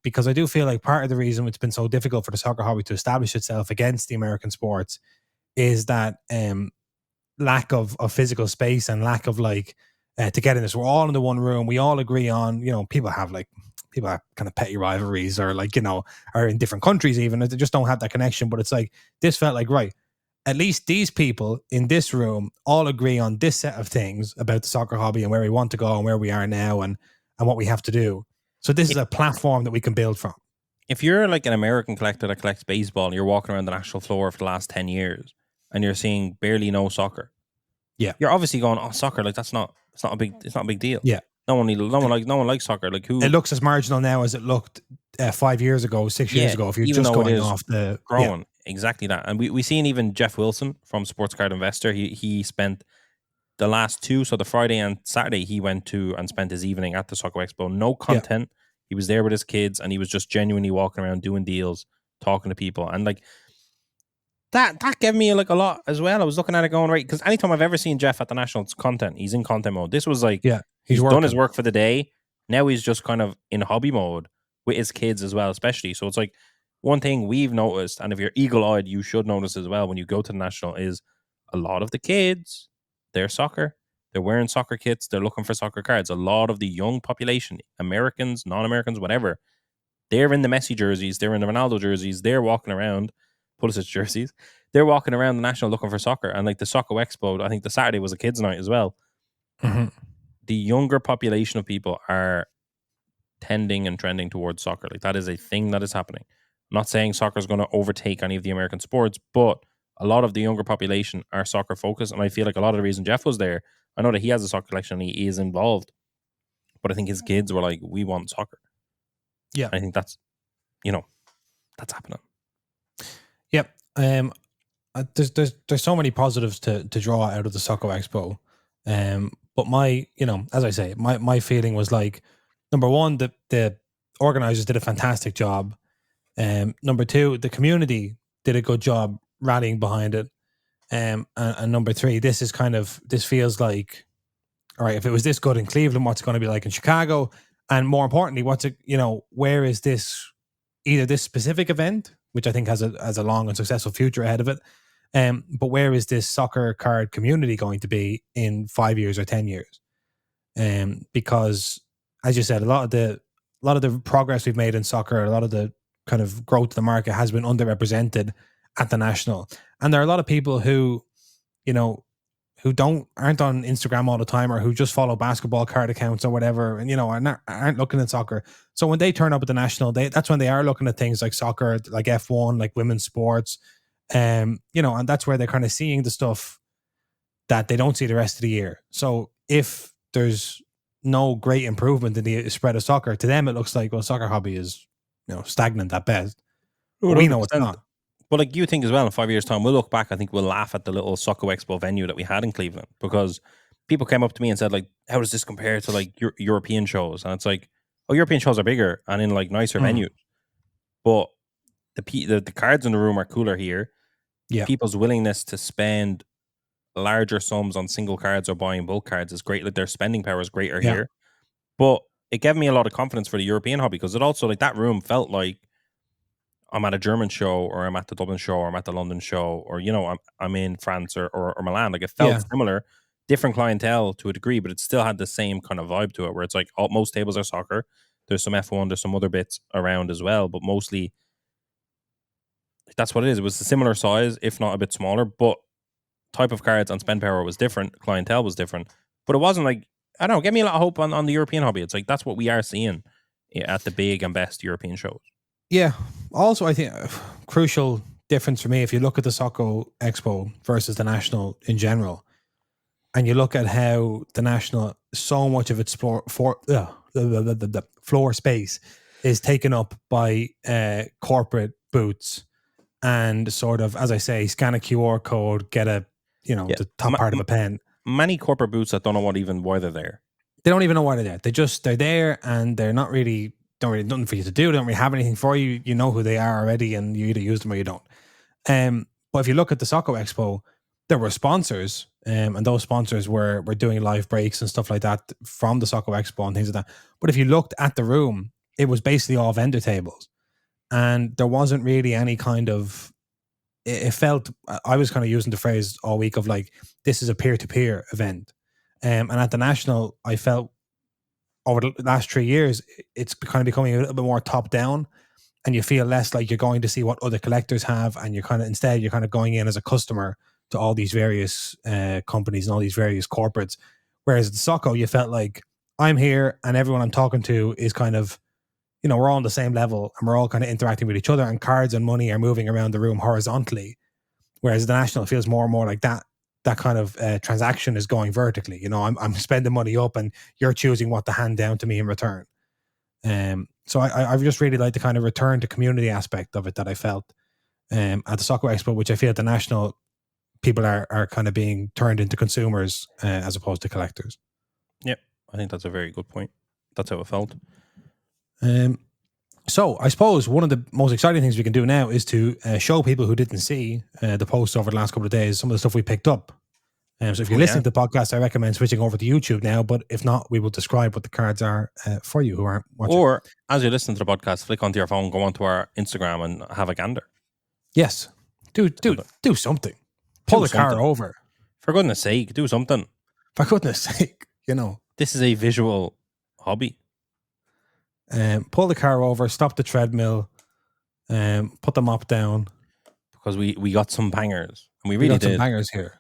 Because I do feel like part of the reason it's been so difficult for the soccer hobby to establish itself against the American sports is that lack of physical space and lack of like togetherness. We're all in the one room. We all agree on, people have kind of petty rivalries, or like, are in different countries even. They just don't have that connection. But it's like, this felt like, right, at least these people in this room all agree on this set of things about the soccer hobby and where we want to go and where we are now and what we have to do. So this is a platform that we can build from. If you're like an American collector that collects baseball and you're walking around the national floor for the last 10 years and you're seeing barely no soccer, you're obviously going, soccer, like it's not a big deal. Yeah. No one likes soccer. Like who? It looks as marginal now as it looked 5 years ago, 6 years ago. If you're just going off the growing, exactly that. And we seen even Jeff Wilson from Sports Card Investor. He spent the last 2, so the Friday and Saturday, he went to and spent his evening at the Soco Expo. No content. He was there with his kids, and he was just genuinely walking around doing deals, talking to people, and like that gave me like a lot as well. I was looking at it going, right, because anytime I've ever seen Jeff at the Nationals content, he's in content mode. This was like, Yeah, he's done his working. work for the day. Now he's just kind of in hobby mode with his kids as well, especially. So it's like one thing we've noticed, and if you're eagle-eyed, you should notice as well when you go to the National, is a lot of the kids, they're soccer. They're wearing soccer kits. They're looking for soccer cards. A lot of the young population, Americans, non-Americans, whatever, they're in the Messi jerseys. They're in the Ronaldo jerseys. They're walking around, Pulisic jerseys. They're walking around the National looking for soccer. And like the Soco Expo, I think the Saturday was a kids' night as well. Mm-hmm. The younger population of people are tending and trending towards soccer. Like that is a thing that is happening. I'm not saying soccer is going to overtake any of the American sports, but a lot of the younger population are soccer focused. And I feel like a lot of the reason Jeff was there, I know that he has a soccer collection and he is involved, but I think his kids were like, we want soccer. Yeah. I think that's happening. Yep. There's so many positives to draw out of the Soco Expo. But my, as I say, my feeling was like, number one, the organizers did a fantastic job. Number two, the community did a good job rallying behind it. And number three, this feels like, all right, if it was this good in Cleveland, what's it going to be like in Chicago? And more importantly, where is this, either this specific event, which I think has a long and successful future ahead of it, but where is this soccer card community going to be in 5 years or 10 years? Because, as you said, a lot of the progress we've made in soccer, a lot of the kind of growth of the market has been underrepresented at the National. And there are a lot of people who, who aren't on Instagram all the time, or who just follow basketball card accounts or whatever, and aren't looking at soccer. So when they turn up at the National, that's when they are looking at things like soccer, like F1, like women's sports, and that's where they're kind of seeing the stuff that they don't see the rest of the year. So if there's no great improvement in the spread of soccer, to them it looks like, well, soccer hobby is stagnant at best. But we know it's not. But like you think as well, in 5 years' time, we'll look back, I think we'll laugh at the little Soco Expo venue that we had in Cleveland, because people came up to me and said, like, how does this compare to like European shows? And it's like, oh, European shows are bigger and in like nicer venues, but the cards in the room are cooler here. Yeah. People's willingness to spend larger sums on single cards or buying bulk cards is great. Like their spending power is greater here. But it gave me a lot of confidence for the European hobby, because it also, like, that room felt like I'm at a German show, or I'm at the Dublin show, or I'm at the London show, or I'm in France or Milan. Like it felt similar, different clientele to a degree, but it still had the same kind of vibe to it, where it's like most tables are soccer. There's some F1, there's some other bits around as well, but mostly that's what it is. It was a similar size, if not a bit smaller, but type of cards and spend power was different, clientele was different, but it wasn't like, I don't know, give me a lot of hope on the European hobby. It's like that's what we are seeing at the big and best European shows. Yeah. Also, I think a crucial difference for me, if you look at the Soco Expo versus the National in general, and you look at how the National, so much of its floor space is taken up by corporate booths, and sort of, as I say, scan a QR code, get the top part of a pen. Many corporate booths that don't know why they're there. They don't even know why they're there. They're there, and they're not really, don't really nothing for you to do. They don't really have anything for you. You know who they are already, and you either use them or you don't. But if you look at the Soco Expo, there were sponsors, and those sponsors were doing live breaks and stuff like that from the Soco Expo and things like that. But if you looked at the room, it was basically all vendor tables, and there wasn't really any kind of. It felt, I was kind of using the phrase all week of like, this is a peer-to-peer event. And at the National, I felt over the last 3 years, it's kind of becoming a little bit more top-down, and you feel less like you're going to see what other collectors have, and instead you're kind of going in as a customer to all these various companies and all these various corporates. Whereas at the Soco, you felt like, I'm here and everyone I'm talking to is kind of, we're all on the same level, and we're all kind of interacting with each other, and cards and money are moving around the room horizontally. Whereas the National feels more and more like that kind of transaction is going vertically. I'm spending money up, and you're choosing what to hand down to me in return. So I just really like the kind of return to community aspect of it that I felt at the Soco Expo, which I feel at the National, people are kind of being turned into consumers as opposed to collectors. Yeah, I think that's a very good point. That's how it felt. So I suppose one of the most exciting things we can do now is to show people who didn't see the posts over the last couple of days some of the stuff we picked up. So if you're listening to the podcast, I recommend switching over to YouTube now. But if not, we will describe what the cards are for you who aren't watching. Or as you listen to the podcast, flick onto your phone, go onto our Instagram and have a gander. Yes. Do something. Pull the car over. For goodness sake, do something. For goodness sake, This is a visual hobby. Pull the car over, stop the treadmill, put the mop down. Because we got some bangers. And we really did. Some bangers here.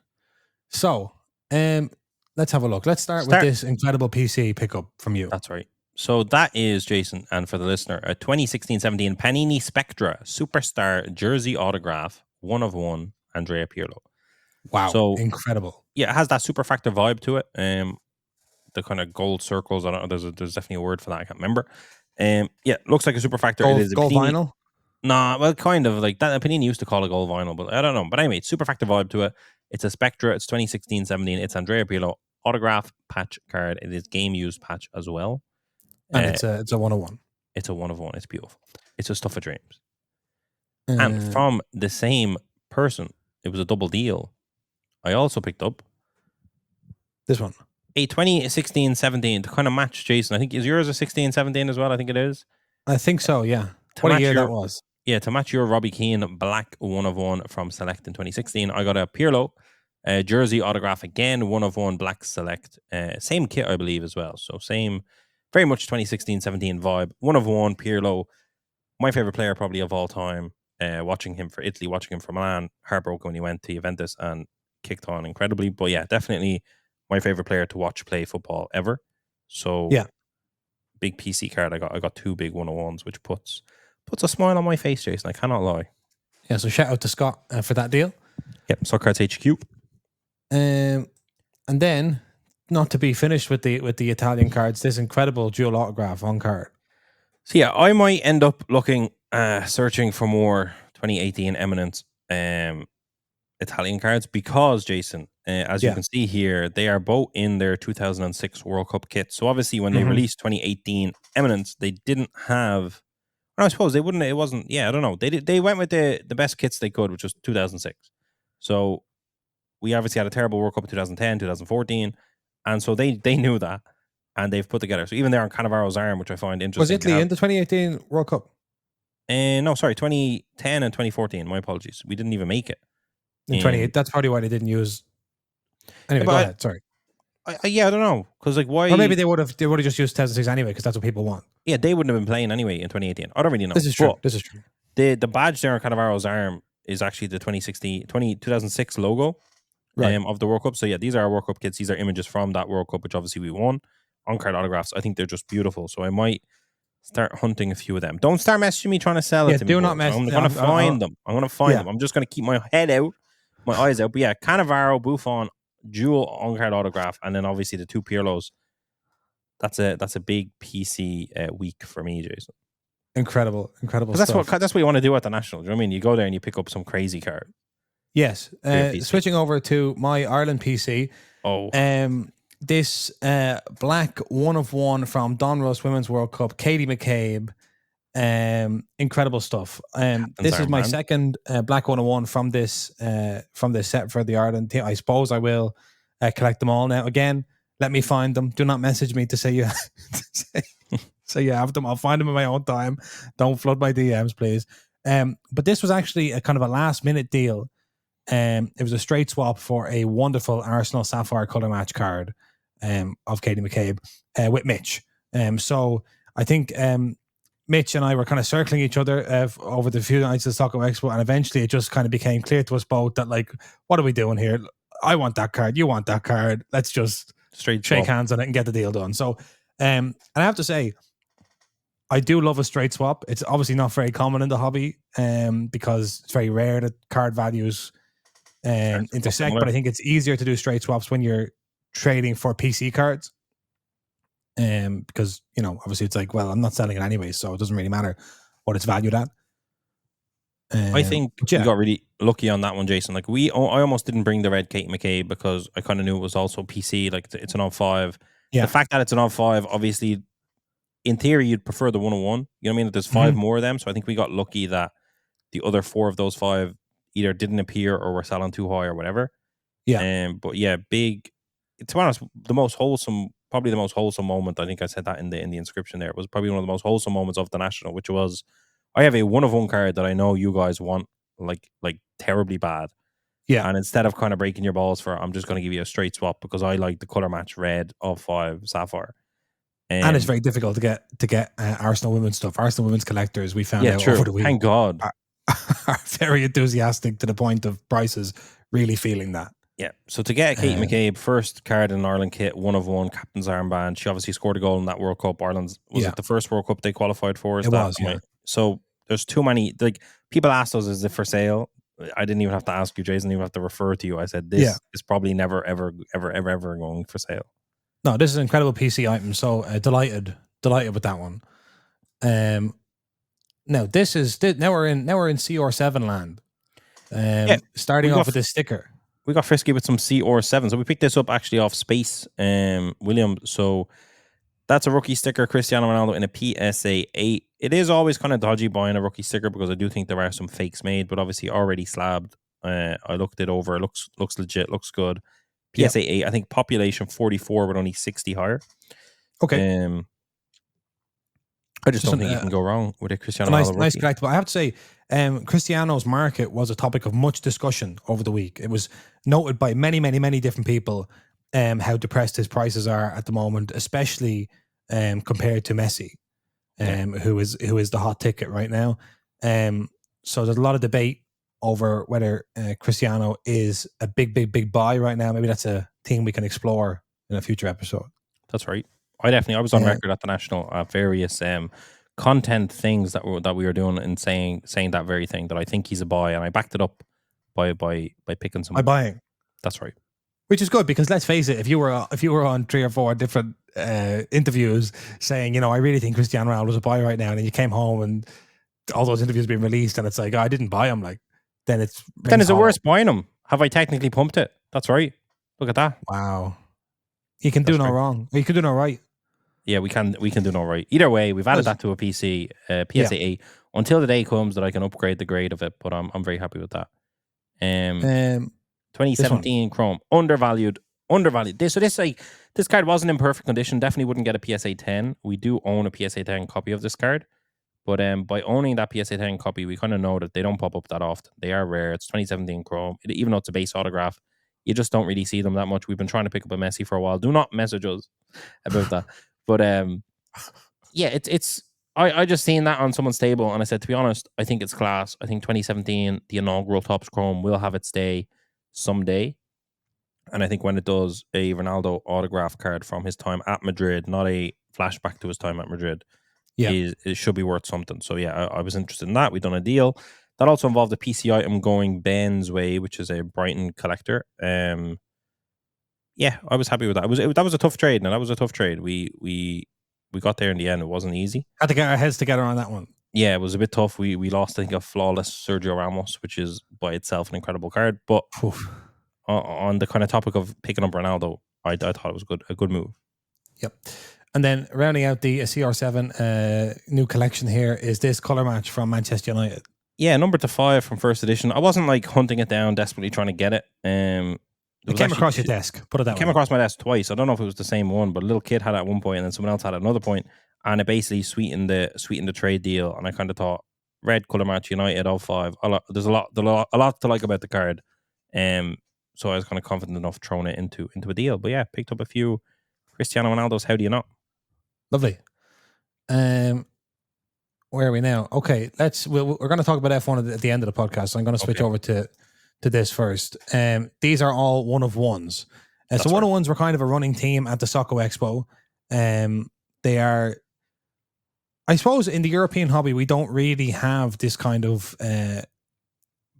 So, let's have a look. Let's start with this incredible PC pickup from you. That's right. So that is, Jason, and for the listener, a 2016-17 Panini Spectra Superstar Jersey Autograph, 1 of 1, Andrea Pirlo. Wow, so incredible. Yeah, it has that super factor vibe to it. The kind of gold circles, I don't know, there's definitely a word for that, I can't remember. Yeah, looks like a super factor. Gold, it is a gold Panini, vinyl? Nah, well, kind of like that. Panini used to call it gold vinyl, but I don't know. But anyway, super factor vibe to it. It's a Spectra. It's 2016-17. It's Andrea Pirlo autograph patch card. It is game used patch as well. And it's a 1 of 1. It's a 1 of 1. It's beautiful. It's a stuff of dreams. And from the same person, it was a double deal. I also picked up this one. A 2016-17 to kind of match Jason. I think is yours a 16-17 as well? I think it is. I think so, yeah. What a year that was. Yeah, to match your Robbie Keane black 1 of 1 from Select in 2016, I got a Pirlo jersey autograph again, 1 of 1 black Select. Same kit, I believe, as well. So same, very much 2016-17 vibe. 1 of 1 Pirlo, my favorite player probably of all time. Watching him for Italy, watching him for Milan, heartbroken when he went to Juventus and kicked on incredibly. But yeah, definitely my favorite player to watch play football ever. So yeah, big PC card. I got 2 big 1-of-1s, which puts a smile on my face, Jason. I cannot lie. Yeah, so shout out to Scott for that deal. Yep, Soccer Cards HQ. And then, not to be finished with the Italian cards, this incredible dual autograph on card. So yeah, I might end up looking, searching for more 2018 eminent Italian cards because, Jason, as you can see here, they are both in their 2006 World Cup kits. So obviously, when they released 2018 eminence, they didn't have. I suppose they wouldn't. It wasn't. Yeah, I don't know. They went with the best kits they could, which was 2006. So we obviously had a terrible World Cup in 2010, 2014, and so they knew that, and they've put together. So even there on Cannavaro's arm, which I find interesting. Was Italy in the 2018 World Cup? No, sorry, 2010 and 2014. My apologies. We didn't even make it. In 28, that's probably why they didn't use. Anyway, go ahead. Sorry. I don't know, because like why? Or maybe they would have just used 2006 anyway, because that's what people want. Yeah, they wouldn't have been playing anyway in 2018. I don't really know. This is true. This is true. The badge there on Cannavaro's arm is actually the 2006 logo of the World Cup. So yeah, these are our World Cup kits. These are images from that World Cup, which obviously we won. On-card autographs. I think they're just beautiful. So I might start hunting a few of them. Don't start messaging me trying to sell it to me. Do not mess. I'm going to find them. I'm going to find them. I'm just going to keep my head out, my eyes out. But yeah, Cannavaro, Buffon, dual on-card autograph, and then obviously the 2 Pirlos. That's a big PC week for me, Jason. Incredible stuff. That's what you want to do at the National. Do you know what I mean? You go there and you pick up some crazy card. Yes. Switching over to my Ireland PC. Oh. This black 1 of 1 from Donruss Women's World Cup, Katie McCabe. Incredible stuff. This is my second black 1 of 1 from this set for the Ireland team. I suppose I will collect them all now. Again, let me find them. Do not message me to say you say you have them. I'll find them in my own time. Don't flood my DMs, please. But this was actually a kind of a last minute deal. It was a straight swap for a wonderful Arsenal Sapphire color match card of Katie McCabe with Mitch. So I think Mitch and I were kind of circling each other over the few nights of the Soco Expo, and eventually it just kind of became clear to us both that, like, what are we doing here? I want that card. You want that card. Let's just shake hands on it and get the deal done. So, and I have to say, I do love a straight swap. It's obviously not very common in the hobby because it's very rare that card values intersect, but I think it's easier to do straight swaps when you're trading for PC cards. Because, you know, obviously it's like, well, I'm not selling it anyway, so it doesn't really matter what it's valued at. I think we got really lucky on that one, Jason. Like I almost didn't bring the red Kate McCabe because I kind of knew it was also PC. Like it's an on 5. Yeah. The fact that it's an on 5, obviously, in theory, you'd prefer the 101. You know what I mean? There's 5 more of them, so I think we got lucky that the other 4 of those 5 either didn't appear or were selling too high or whatever. Yeah. But yeah, big. To be honest, probably the most wholesome moment. I think I said that in the inscription there. It was probably one of the most wholesome moments of the national, which was I have a 1 of 1 card that I know you guys want like terribly bad. Yeah. And instead of kind of breaking your balls for, I'm just going to give you a straight swap because I like the color match red of 5 Sapphire. And it's very difficult to get Arsenal women's stuff. Arsenal women's collectors, we found out over the week. Thank God. Are very enthusiastic to the point of prices really feeling that. Yeah. So to get Kate McCabe, first card in Ireland kit, 1 of 1, captain's armband. She obviously scored a goal in that World Cup. Ireland's was it the first World Cup they qualified for? It was. Yeah. So there's too many. Like people asked us, is it for sale? I didn't even have to ask you, Jason. Even have to refer to you. I said this is probably never, ever going for sale. No, this is an incredible PC item. So delighted with that one. Now we're in CR7 land. Starting off with this sticker. We got frisky with some CR7. So we picked this up actually off Space William. So that's a rookie sticker, Cristiano Ronaldo in a PSA 8. It is always kind of dodgy buying a rookie sticker because I do think there are some fakes made, but obviously already slabbed. I looked it over. It looks legit, looks good. PSA 8, I think population 44 with only 60 higher. Okay. I just don't think you can go wrong with a Cristiano Ronaldo rookie. Nice collectible. I have to say, Cristiano's market was a topic of much discussion over the week. It was noted by many, many, many different people how depressed his prices are at the moment, especially compared to Messi, who is the hot ticket right now. So there's a lot of debate over whether Cristiano is a big buy right now. Maybe that's a thing we can explore in a future episode. That's right. I was on record at the national various content things that we were doing and saying that very thing, that I think he's a buy, and I backed it up by picking some. By buying. That's right. Which is good because let's face it, if you were on 3 or 4 different interviews saying, I really think Cristiano Ronaldo is a buy right now, and then you came home and all those interviews being released, and it's like, I didn't buy him, like then is it worse buying him? Have I technically pumped it? That's right. Look at that. Wow. You can do no wrong. You can do no right. Yeah, we can do no right. Either way, we've added that to a PC, PSA 8 until the day comes that I can upgrade the grade of it. But I'm very happy with that. 2017 Chrome, undervalued. This card wasn't in perfect condition. Definitely wouldn't get a PSA 10. We do own a PSA 10 copy of this card, but by owning that PSA 10 copy, we kind of know that they don't pop up that often. They are rare. It's 2017 Chrome. Even though it's a base autograph, you just don't really see them that much. We've been trying to pick up a Messi for a while. Do not message us about that. But it's I just seen that on someone's table and I said, to be honest, I think it's class. I think 2017, the inaugural Topps Chrome, will have its day someday. And I think when it does, a Ronaldo autograph card from his time at Madrid, not a flashback to his time at Madrid, it should be worth something. So yeah, I was interested in that. We've done a deal. That also involved a PC item going Ben's way, which is a Brighton collector. Yeah, I was happy with that. That was a tough trade. Now that was a tough trade. We got there in the end. It wasn't easy. Had to get our heads together on that one. Yeah, it was a bit tough. We lost, I think, a flawless Sergio Ramos, which is by itself an incredible card. But on the kind of topic of picking up Ronaldo, I thought it was a good move. Yep. And then rounding out the CR7 new collection here is this colour match from Manchester United. Yeah, number to 5 from first edition. I wasn't like hunting it down, desperately trying to get it. It came across your desk. Put it that way. It came across my desk twice. I don't know if it was the same one, but a little kid had it at one point, and then someone else had it at another point, and it basically sweetened the trade deal. And I kind of thought, red colour match United 05. There's a lot to like about the card. So I was kind of confident enough throwing it into a deal. But yeah, picked up a few Cristiano Ronaldo's. How do you not? Lovely. Where are we now? Okay, we're going to talk about F1 at the end of the podcast. So I'm going to switch over to this first. These are all 1-of-1s. So 1-of-1s were kind of a running team at the Soco Expo. They are, I suppose, in the European hobby, we don't really have this kind of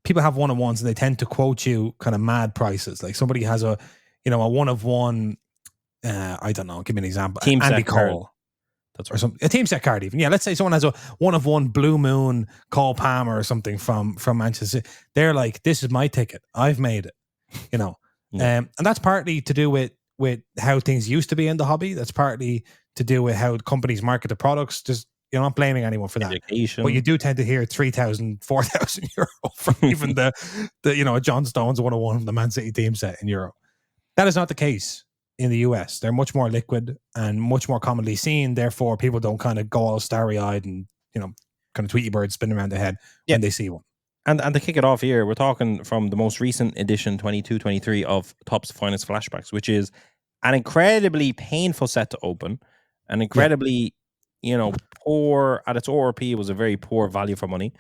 people have 1-of-1s and they tend to quote you kind of mad prices. Like somebody has a 1-of-1, I don't know, give me an example. Team Andy Cole. That's right. A team set card even. Yeah, let's say someone has a 1-of-1 Blue Moon Cole Palmer or something from Manchester. They're like, this is my ticket. I've made it. And that's partly to do with how things used to be in the hobby. That's partly to do with how companies market the products. Just you're not blaming anyone for that. Education. But you do tend to hear 3,000, 4,000 euro from even the John Stones 101 from the Man City team set in Euro. That is not the case in the US. They're much more liquid and much more commonly seen. Therefore, people don't kind of go all starry-eyed and, kind of Tweety birds spinning around their head when they see one. And to kick it off here, we're talking from the most recent edition, 22-23 of Topps Finest Flashbacks, which is an incredibly painful set to open, an incredibly, poor, at its ORP, it was a very poor value for money.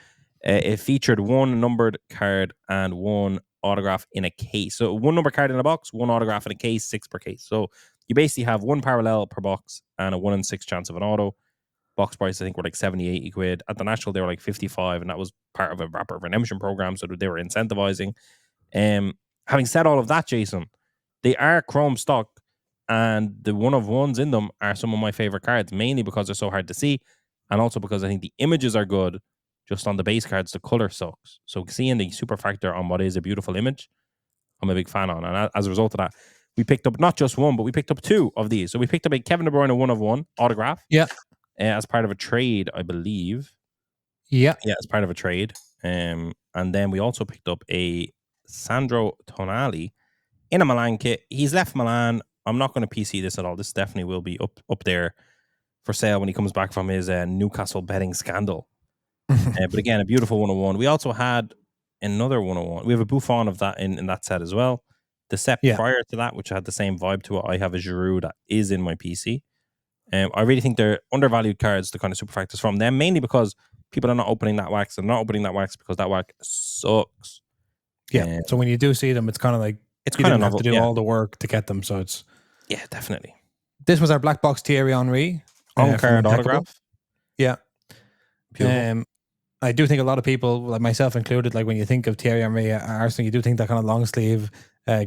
It featured one numbered card and one autograph in a case. So one number card in a box, one autograph in a case, 6 per case. So you basically have one parallel per box and a 1 in 6 chance of an auto. Box price, I think, were like 70, 80 quid. At the National, they were like 55, and that was part of a wrapper redemption program, so they were incentivizing. Having said all of that, Jason, they are chrome stock, and the one of ones in them are some of my favorite cards, mainly because they're so hard to see, and also because I think the images are good. Just on the base cards, the color sucks. So seeing the super factor on what is a beautiful image, I'm a big fan on. And as a result of that, we picked up not just one, but we picked up 2 of these. So we picked up a Kevin De Bruyne 1 of 1 autograph. Yeah. As part of a trade, I believe. Yeah, as part of a trade. And then we also picked up a Sandro Tonali in a Milan kit. He's left Milan. I'm not going to PC this at all. This definitely will be up there for sale when he comes back from his Newcastle betting scandal. But again, a beautiful 101. We also had another 101. We have a Buffon of that in that set as well. The set prior to that, which had the same vibe to it, I have a Giroud that is in my PC. I really think they're undervalued cards, the kind of super factors from them, mainly because people are not opening that wax. They're not opening that wax because that wax sucks. Yeah. So when you do see them, it's kind of like it's kind of have to do all the work to get them. So it's definitely. This was our black box Thierry Henry on card autograph. Yeah. I do think a lot of people, like myself included, like when you think of Thierry Henry at Arsenal, you do think that kind of long sleeve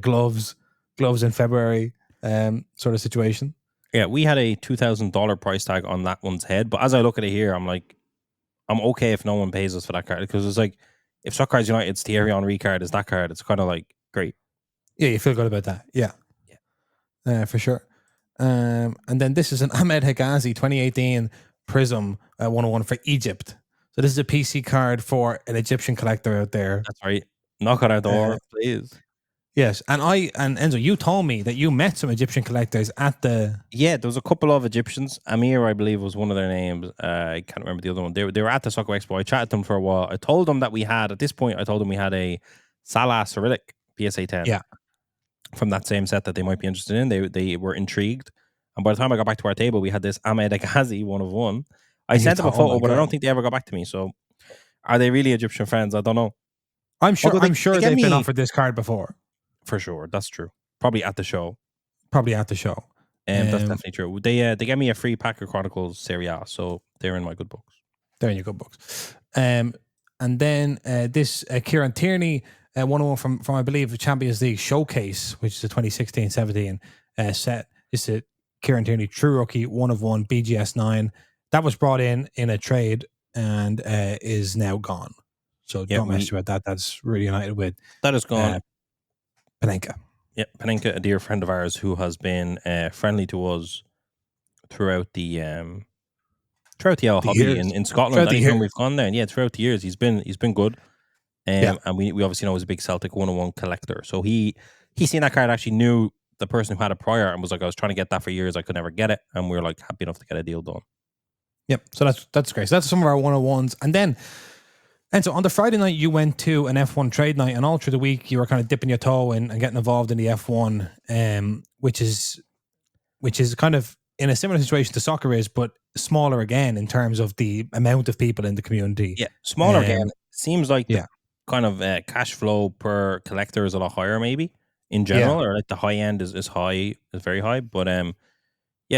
gloves in February sort of situation. Yeah, we had a $2,000 price tag on that one's head, but as I look at it here, I'm like, I'm okay if no one pays us for that card, because it's like, if Soccer Cards United's Thierry Henry card is that card, it's kind of like great. Yeah, you feel good about that. Yeah, for sure. And then this is an Ahmed Hegazi 2018 Prism 101 for Egypt. So this is a PC card for an Egyptian collector out there. That's right. Knock on our door, please. Yes, and Enzo, you told me that you met some Egyptian collectors at the... Yeah, there was a couple of Egyptians. Amir, I believe, was one of their names. I can't remember the other one. They were at the Soco Expo. I chatted to them for a while. I told them that we had, at this point, we had a Salah Cyrillic PSA 10. Yeah. From that same set that they might be interested in. They were intrigued. And by the time I got back to our table, we had this Ahmed Hegazi 1 of 1. I sent them a photo, but I don't think they ever got back to me. So are they really Egyptian friends? I don't know. I'm sure they've been offered this card before. For sure, that's true. Probably at the show. That's definitely true. They gave me a free Packer Chronicles Serie A, so they're in my good books. They're in your good books. And then this Kieran Tierney 101 from I believe the Champions League Showcase, which is a 2016-17 set. It's a Kieran Tierney True Rookie 1 of 1 BGS 9 that was brought in a trade and is now gone. So don't mess about that. That's really United with. That is gone. Panenka. Yeah, Panenka, a dear friend of ours who has been friendly to us throughout the hobby in Scotland. Anytime we've gone there, and throughout the years, he's been good. And we obviously know he's a big Celtic 101 collector. So he seen that card, actually knew the person who had it prior, and was like, I was trying to get that for years, I could never get it, and we were like happy enough to get a deal done. Yep. So that's great. So that's some of our 101s, and so on the Friday night, you went to an F1 trade night, and all through the week, you were kind of dipping your toe in and getting involved in the F1, which is kind of in a similar situation to soccer is, but smaller again in terms of the amount of people in the community. Yeah, smaller again. Seems like the kind of cash flow per collector is a lot higher, maybe in general, or like the high end is very high. But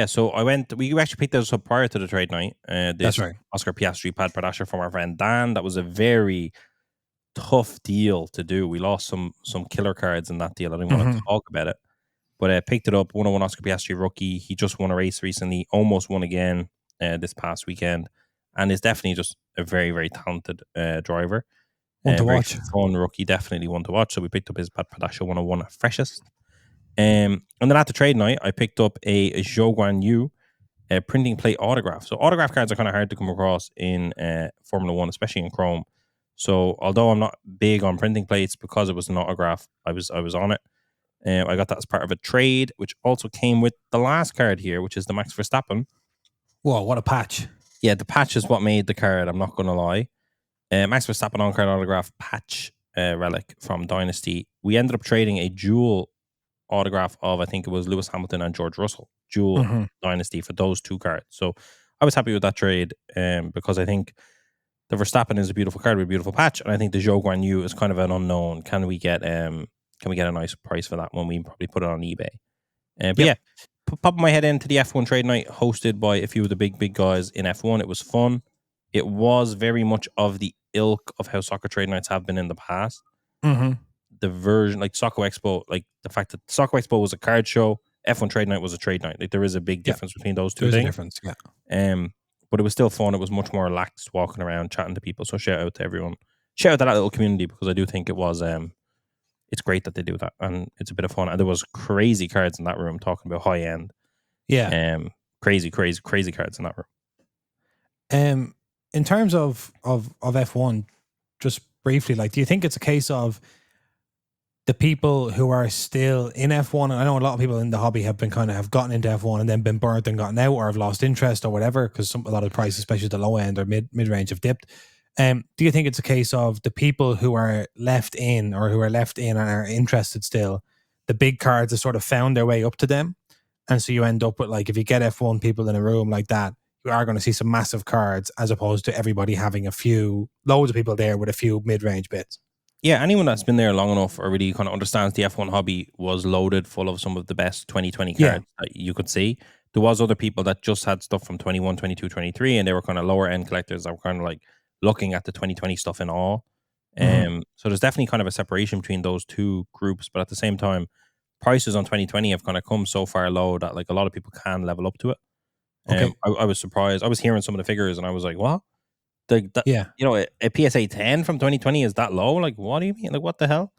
so we actually picked this up prior to the trade night. That's right. Oscar Piastri Pad Pradasher from our friend Dan. That was a very tough deal to do. We lost some killer cards in that deal. I don't even want to talk about it. But I picked it up, 101 Oscar Piastri rookie. He just won a race recently, almost won again this past weekend, and is definitely just a very, very talented driver. One to watch. Fun rookie, definitely one to watch. So we picked up his Pat Pradasher 101 freshest. And then at the trade night, I picked up a Zhou Guan Yu printing plate autograph. So autograph cards are kind of hard to come across in Formula One, especially in Chrome. So although I'm not big on printing plates, because it was an autograph, I was on it. I got that as part of a trade, which also came with the last card here, which is the Max Verstappen. Whoa, what a patch. Yeah, the patch is what made the card, I'm not going to lie. Max Verstappen on-card autograph patch relic from Dynasty. We ended up trading a dual autograph of, I think it was Lewis Hamilton and George Russell, dual Dynasty for those two cards. So I was happy with that trade because I think the Verstappen is a beautiful card with a beautiful patch, and I think the Zhou Guan Yu is kind of an unknown. Can we get a nice price for that when we probably put it on eBay? But yeah, popping my head into the F1 trade night hosted by a few of the big guys in F1. It was fun. It was very much of the ilk of how soccer trade nights have been in the past. The version like Soco Expo, like the fact that Soco Expo was a card show, F1 trade night was a trade night. Like there is a big difference between those two things. There's a difference, yeah. But it was still fun. It was much more relaxed, walking around, chatting to people. So shout out to everyone. Shout out to that little community, because I do think it was it's great that they do that, and it's a bit of fun. And there was crazy cards in that room, talking about high end. Yeah. Crazy cards in that room. In terms of F1, just briefly, like, do you think it's a case of the people who are still in F1, and I know a lot of people in the hobby have gotten into F1 and then been burnt and gotten out, or have lost interest or whatever, because a lot of the prices, especially the low end or mid range, have dipped. Do you think it's a case of the people who are left in and are interested still, the big cards have sort of found their way up to them, and so you end up with, like, if you get F1 people in a room like that, you are going to see some massive cards, as opposed to everybody having loads of people there with a few mid range bits? Yeah, anyone that's been there long enough or really kind of understands the F1 hobby was loaded full of some of the best 2020 cards that you could see. There was other people that just had stuff from 21, 22, 23, and they were kind of lower end collectors that were kind of like looking at the 2020 stuff in awe. So there's definitely kind of a separation between those two groups, but at the same time, prices on 2020 have kind of come so far low that like a lot of people can level up to it. I was surprised. I was hearing some of the figures and I was like, what? You know, a PSA 10 from 2020 is that low? Like, what do you mean? Like, what the hell?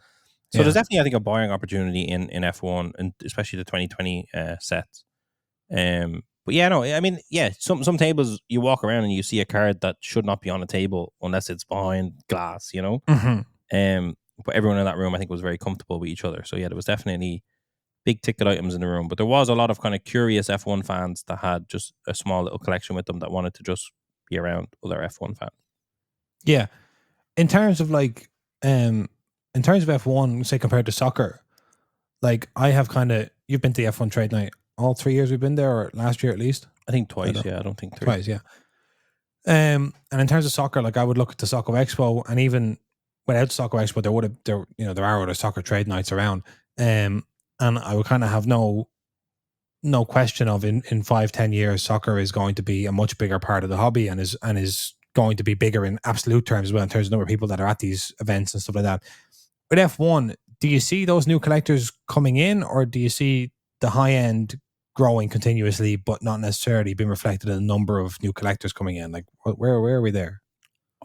So there's definitely, I think, a buying opportunity in F1, and especially the 2020 sets. But yeah, no, I mean, yeah, some tables you walk around and you see a card that should not be on a table unless it's behind glass, you know? But everyone in that room, I think, was very comfortable with each other. So yeah, there was definitely big ticket items in the room, but there was a lot of kind of curious F1 fans that had just a small little collection with them that wanted to just be around other F1 fans. Yeah. In terms of F1, say compared to soccer, like, I have you've been to the F1 trade night all 3 years we've been there, or last year at least? I think twice, I don't think three. Twice, yeah. And in terms of soccer, like, I would look at the Soco Expo, and even without Soco Expo, there are other soccer trade nights around. And I would kind of have no question of in 5-10 years, soccer is going to be a much bigger part of the hobby, and is going to be bigger in absolute terms as well, in terms of the number of people that are at these events and stuff like that. With F1, do you see those new collectors coming in, or do you see the high end growing continuously, but not necessarily being reflected in the number of new collectors coming in? Like, where are we there?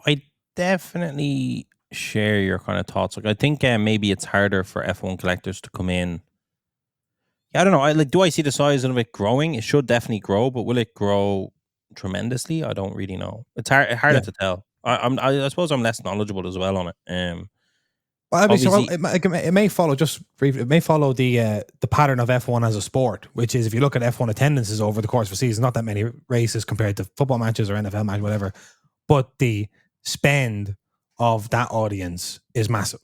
I definitely share your kind of thoughts. Like, I think maybe it's harder for F1 collectors to come in. Yeah, I don't know. Do I see the size of it growing? It should definitely grow, but will it grow tremendously? I don't really know. It's harder to tell. I suppose I'm less knowledgeable as well on it. Well, it may follow, just briefly, it may follow the pattern of F1 as a sport, which is, if you look at F1 attendances over the course of a season, not that many races compared to football matches or NFL matches, whatever, but the spend of that audience is massive.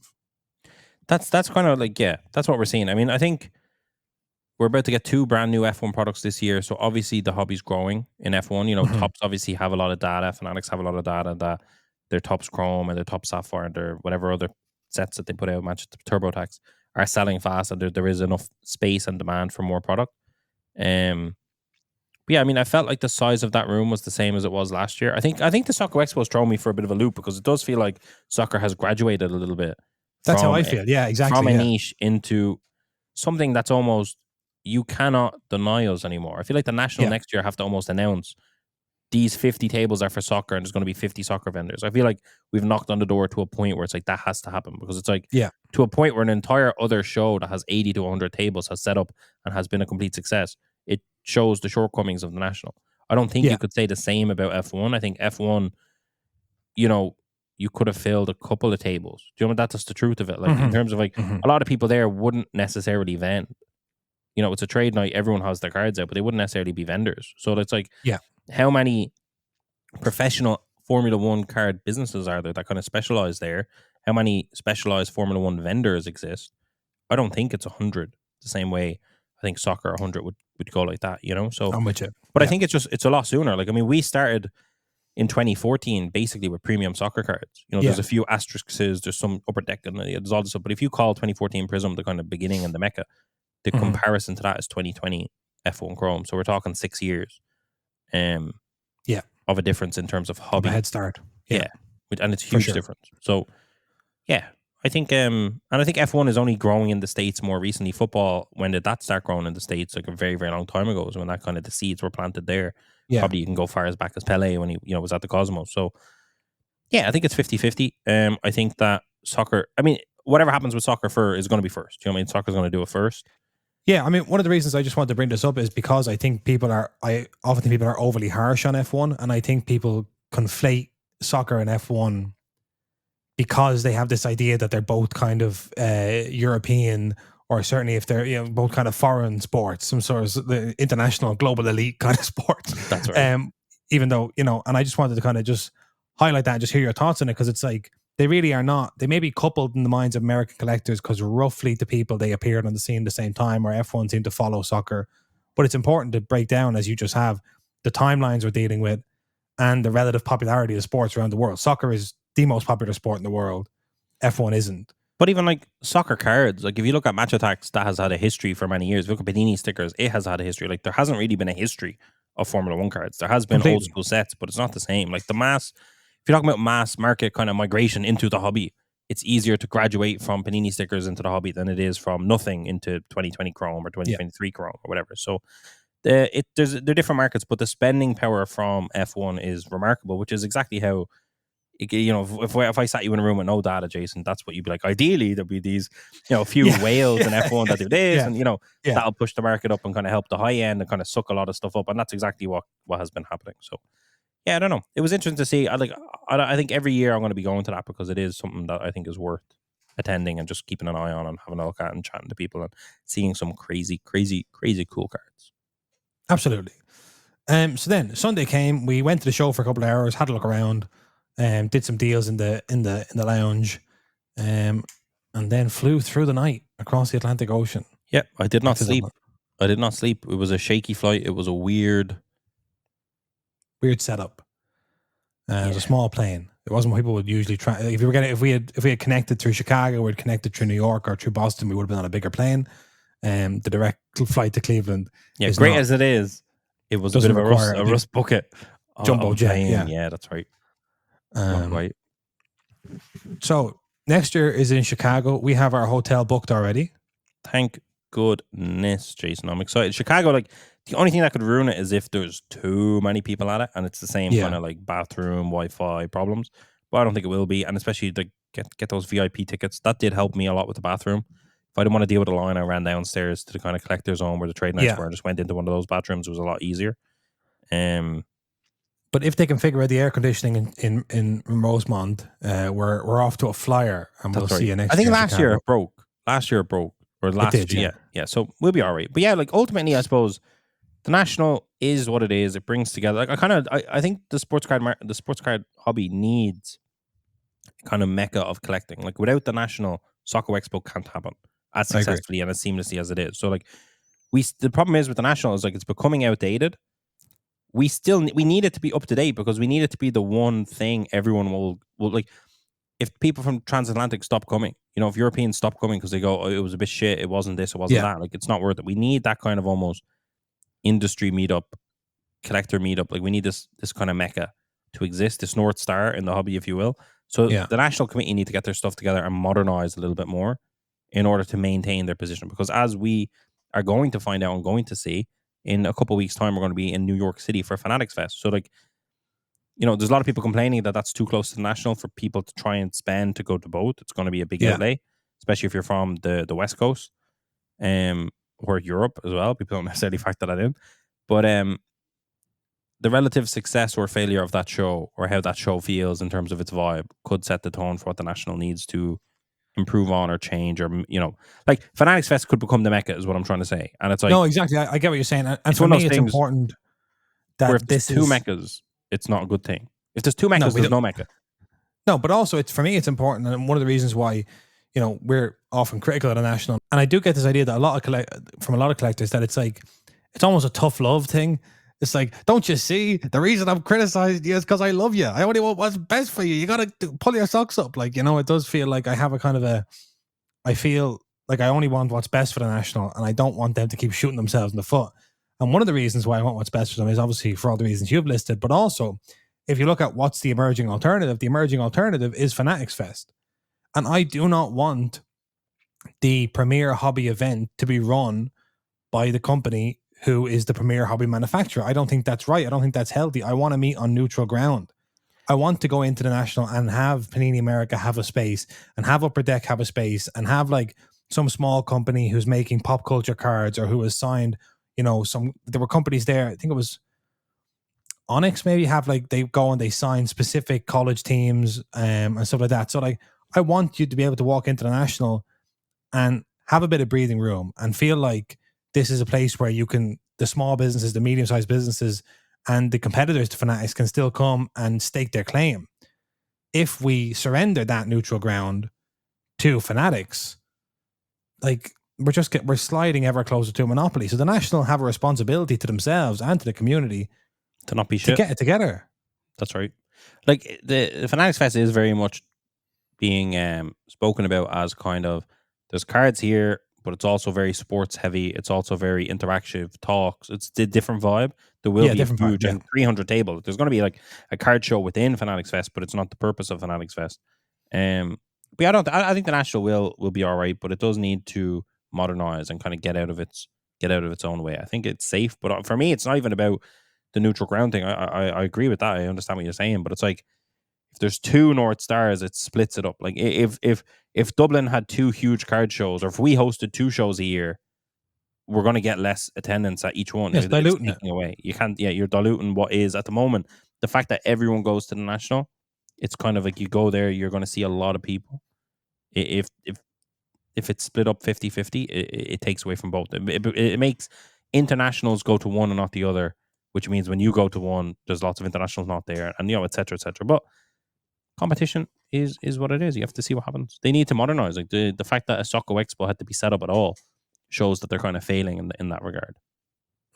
That's kind of like, yeah, that's what we're seeing. I mean, I think we're about to get 2 brand new F1 products this year, so obviously the hobby's growing in F1. You know, Topps obviously have a lot of data. Fanatics have a lot of data that their Topps Chrome and their Topps Sapphire and their whatever other sets that they put out, match TurboTax, are selling fast, and there is enough space and demand for more product. But yeah, I mean, I felt like the size of that room was the same as it was last year. I think the Soccer Expo's thrown me for a bit of a loop, because it does feel like soccer has graduated a little bit. That's how I feel. Yeah, exactly. From a niche into something that's almost, you cannot deny us anymore. I feel like the national next year have to almost announce these 50 tables are for soccer, and there's going to be 50 soccer vendors. I feel like we've knocked on the door to a point where it's like that has to happen, because it's like to a point where an entire other show that has 80 to 100 tables has set up and has been a complete success. It shows the shortcomings of the national. I don't think you could say the same about F1. I think F1, you could have filled a couple of tables. Do you know that's just the truth of it? Like in terms of like a lot of people there wouldn't necessarily vend. It's a trade night. Everyone has their cards out, but they wouldn't necessarily be vendors. So it's like, how many professional Formula One card businesses are there that kind of specialize there? How many specialized Formula One vendors exist? I don't think it's 100 the same way I think soccer 100 would go like that, So I'm with you. But I think it's a lot sooner. Like, I mean, we started in 2014 basically with premium soccer cards. There's a few asterisks, there's some upper deck, and there's all this stuff. But if you call 2014 Prism the kind of beginning and the mecca, the comparison to that is 2020 F1 Chrome. So we're talking 6 years of a difference in terms of hobby. A head start. Yeah. And it's a huge difference. So, yeah. I think and I think F1 is only growing in the States more recently. Football, when did that start growing in the States? Like a very, very long time ago was when that kind of the seeds were planted there. Yeah. Probably you can go far as back as Pele when he was at the Cosmos. So yeah, I think it's 50-50. I think that soccer, I mean, whatever happens with soccer is going to be first. Do you know what I mean? Soccer's going to do it first. Yeah, I mean, one of the reasons I just wanted to bring this up is because I think people are overly harsh on F1, and I think people conflate soccer and F1 because they have this idea that they're both kind of European, or certainly if they're both kind of foreign sports, some sort of the international global elite kind of sports. That's right. Even though and I just wanted to kind of just highlight that and just hear your thoughts on it, because it's like they really are not. They may be coupled in the minds of American collectors because roughly the people they appeared on the scene at the same time, where F1 seemed to follow soccer. But it's important to break down, as you just have, the timelines we're dealing with and the relative popularity of sports around the world. Soccer is the most popular sport in the world. F1 isn't. But even like soccer cards, like if you look at Match Attacks, that has had a history for many years. If you look at Panini stickers, it has had a history. Like there hasn't really been a history of Formula One cards. There has been old school sets, but it's not the same. Like if you're talking about mass market kind of migration into the hobby, it's easier to graduate from Panini stickers into the hobby than it is from nothing into 2020 Chrome or 2023 Chrome or whatever. So they're different markets, but the spending power from F1 is remarkable, which is exactly how, if I sat you in a room with no data, Jason, that's what you'd be like. Ideally, there'd be these, few whales in F1 that do this, and that'll push the market up and kind of help the high end and kind of suck a lot of stuff up, and that's exactly what has been happening. So, yeah, I don't know. It was interesting to see. I think every year I'm going to be going to that because it is something that I think is worth attending and just keeping an eye on and having a look at and chatting to people and seeing some crazy, crazy, crazy cool cards. Absolutely. So then Sunday came. We went to the show for a couple of hours, had a look around. Did some deals in the lounge, and then flew through the night across the Atlantic Ocean. Yep, I did not sleep. I did not sleep. It was a shaky flight. It was a weird setup. It was a small plane. It wasn't what people would usually try. If we had connected through Chicago or connected through New York or through Boston, we would have been on a bigger plane. The direct flight to Cleveland. Yeah, great as it is, it was a bit of a rust bucket. Jumbo jet. Yeah, that's right. So next year is in Chicago. We have our hotel booked already. Thank goodness, Jason. I'm excited. Chicago, like the only thing that could ruin it is if there's too many people at it and it's the same kind of like bathroom, Wi-Fi problems. But I don't think it will be, and especially to get those VIP tickets. That did help me a lot with the bathroom. If I didn't want to deal with the line, I ran downstairs to the kind of collector's zone where the trade nights were and just went into one of those bathrooms. It was a lot easier. But if they can figure out the air conditioning in Rosemont, we're off to a flyer, and we'll see you next year. I think last year it broke. Or last year. Yeah. So we'll be all right. But yeah, like ultimately, I suppose the National is what it is. It brings together. Like I think the sports card hobby needs a kind of mecca of collecting. Like without the National, Soco Expo can't happen as successfully and as seamlessly as it is. So like the problem is with the National is like it's becoming outdated. We need it to be up to date because we need it to be the one thing everyone will like. If people from transatlantic stop coming, if Europeans stop coming because they go, oh, it was a bit shit, it wasn't this, it wasn't that, like it's not worth it. We need that kind of almost industry meetup, collector meetup. Like we need this kind of mecca to exist, this North Star in the hobby, if you will. So the National Committee need to get their stuff together and modernize a little bit more in order to maintain their position. Because as we are going to find out and going to see, in a couple of weeks' time, we're going to be in New York City for Fanatics Fest. So, like, there's a lot of people complaining that that's too close to the National for people to try and spend to go to both. It's going to be a big outlay, especially if you're from the West Coast, or Europe as well. People don't necessarily factor that in. But the relative success or failure of that show, or how that show feels in terms of its vibe, could set the tone for what the National needs to improve on or change, or like Fanatics Fest could become the Mecca, is what I'm trying to say. And it's like, no, exactly. I get what you're saying, and for me, it's important where that if there's two Meccas, it's not a good thing. If there's two Meccas, there's no Mecca. No, but also for me, it's important, and one of the reasons why we're often critical of the National, and I do get this idea that from a lot of collectors, that it's like it's almost a tough love thing. It's like, don't you see, the reason I'm criticized you is because I love you. I only want what's best for you. You got to pull your socks up. Like, it does feel like I have a kind of I feel like I only want what's best for the National, and I don't want them to keep shooting themselves in the foot. And one of the reasons why I want what's best for them is obviously for all the reasons you've listed, but also if you look at what's the emerging alternative is Fanatics Fest. And I do not want the premier hobby event to be run by the company who is the premier hobby manufacturer. I don't think that's right. I don't think that's healthy. I want to meet on neutral ground. I want to go into the National and have Panini America have a space, and have Upper Deck have a space, and have like some small company who's making pop culture cards, or who has signed, there were companies there. I think it was Onyx, maybe, have like, they go and they sign specific college teams and stuff like that. So like, I want you to be able to walk into the National and have a bit of breathing room and feel like this is a place where the small businesses, the medium-sized businesses, and the competitors to Fanatics can still come and stake their claim. If we surrender that neutral ground to Fanatics, like, we're sliding ever closer to a monopoly. So the National have a responsibility to themselves and to the community to not be shit, to get it together. That's right. Like the Fanatics Fest is very much being spoken about as kind of, there's cards here, but it's also very sports heavy. It's also very interactive talks. It's the different vibe. There will be a huge and 300 table. There's going to be like a card show within Fanatics Fest, but it's not the purpose of Fanatics Fest. But I think the National will be all right, but it does need to modernize and kind of get out of its own way. I think it's safe, but for me, it's not even about the neutral ground thing. I agree with that. I understand what you're saying, but it's like, if there's two North Stars, it splits it up. Like if Dublin had two huge card shows, or if we hosted two shows a year, we're going to get less attendance at each one. It's diluting it away. You can't. Yeah, you're diluting what is at the moment. The fact that everyone goes to the National, it's kind of like, you go there, you're going to see a lot of people. If it's split up 50-50, it takes away from both. It makes internationals go to one and not the other, which means when you go to one, there's lots of internationals not there, and et cetera, et cetera. But competition is what it is. You have to see what happens. They need to modernize. Like the fact that a Soco Expo had to be set up at all shows that they're kind of failing in that regard.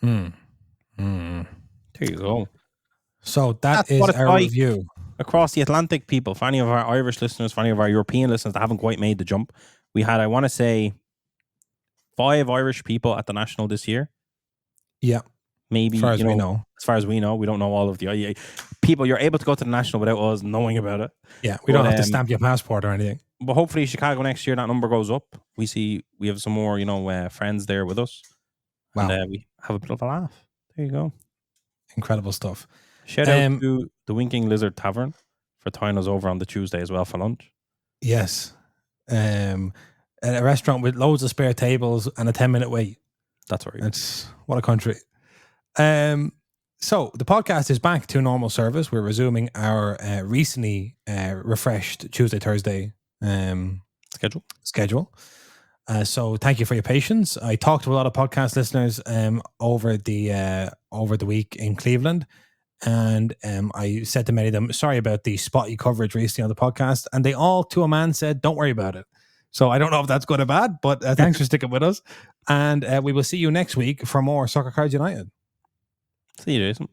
There you go. So that's is our review across the Atlantic, people. For any of our Irish listeners, for any of our European listeners that haven't quite made the jump, we had, I want to say, 5 Irish people at the National this year. Yeah. Maybe, as far as we know. As far as we know, we don't know all of the people. You're able to go to the National without us knowing about it. Yeah, we don't have to stamp your passport or anything. But hopefully Chicago next year, that number goes up. We have some more, friends there with us. Wow. And we have a bit of a laugh. There you go. Incredible stuff. Shout out to the Winking Lizard Tavern for tying us over on the Tuesday as well for lunch. Yes. A restaurant with loads of spare tables and a 10-minute wait. That's right. That's what a country. So the podcast is back to normal service. We're resuming our recently refreshed Tuesday, Thursday schedule. So thank you for your patience. I talked to a lot of podcast listeners over the week in Cleveland, and I said to many of them, sorry about the spotty coverage recently on the podcast, and they all to a man said, don't worry about it. So I don't know if that's good or bad, but thanks for sticking with us, and we will see you next week for more Soccer Cards United. See you, Jason.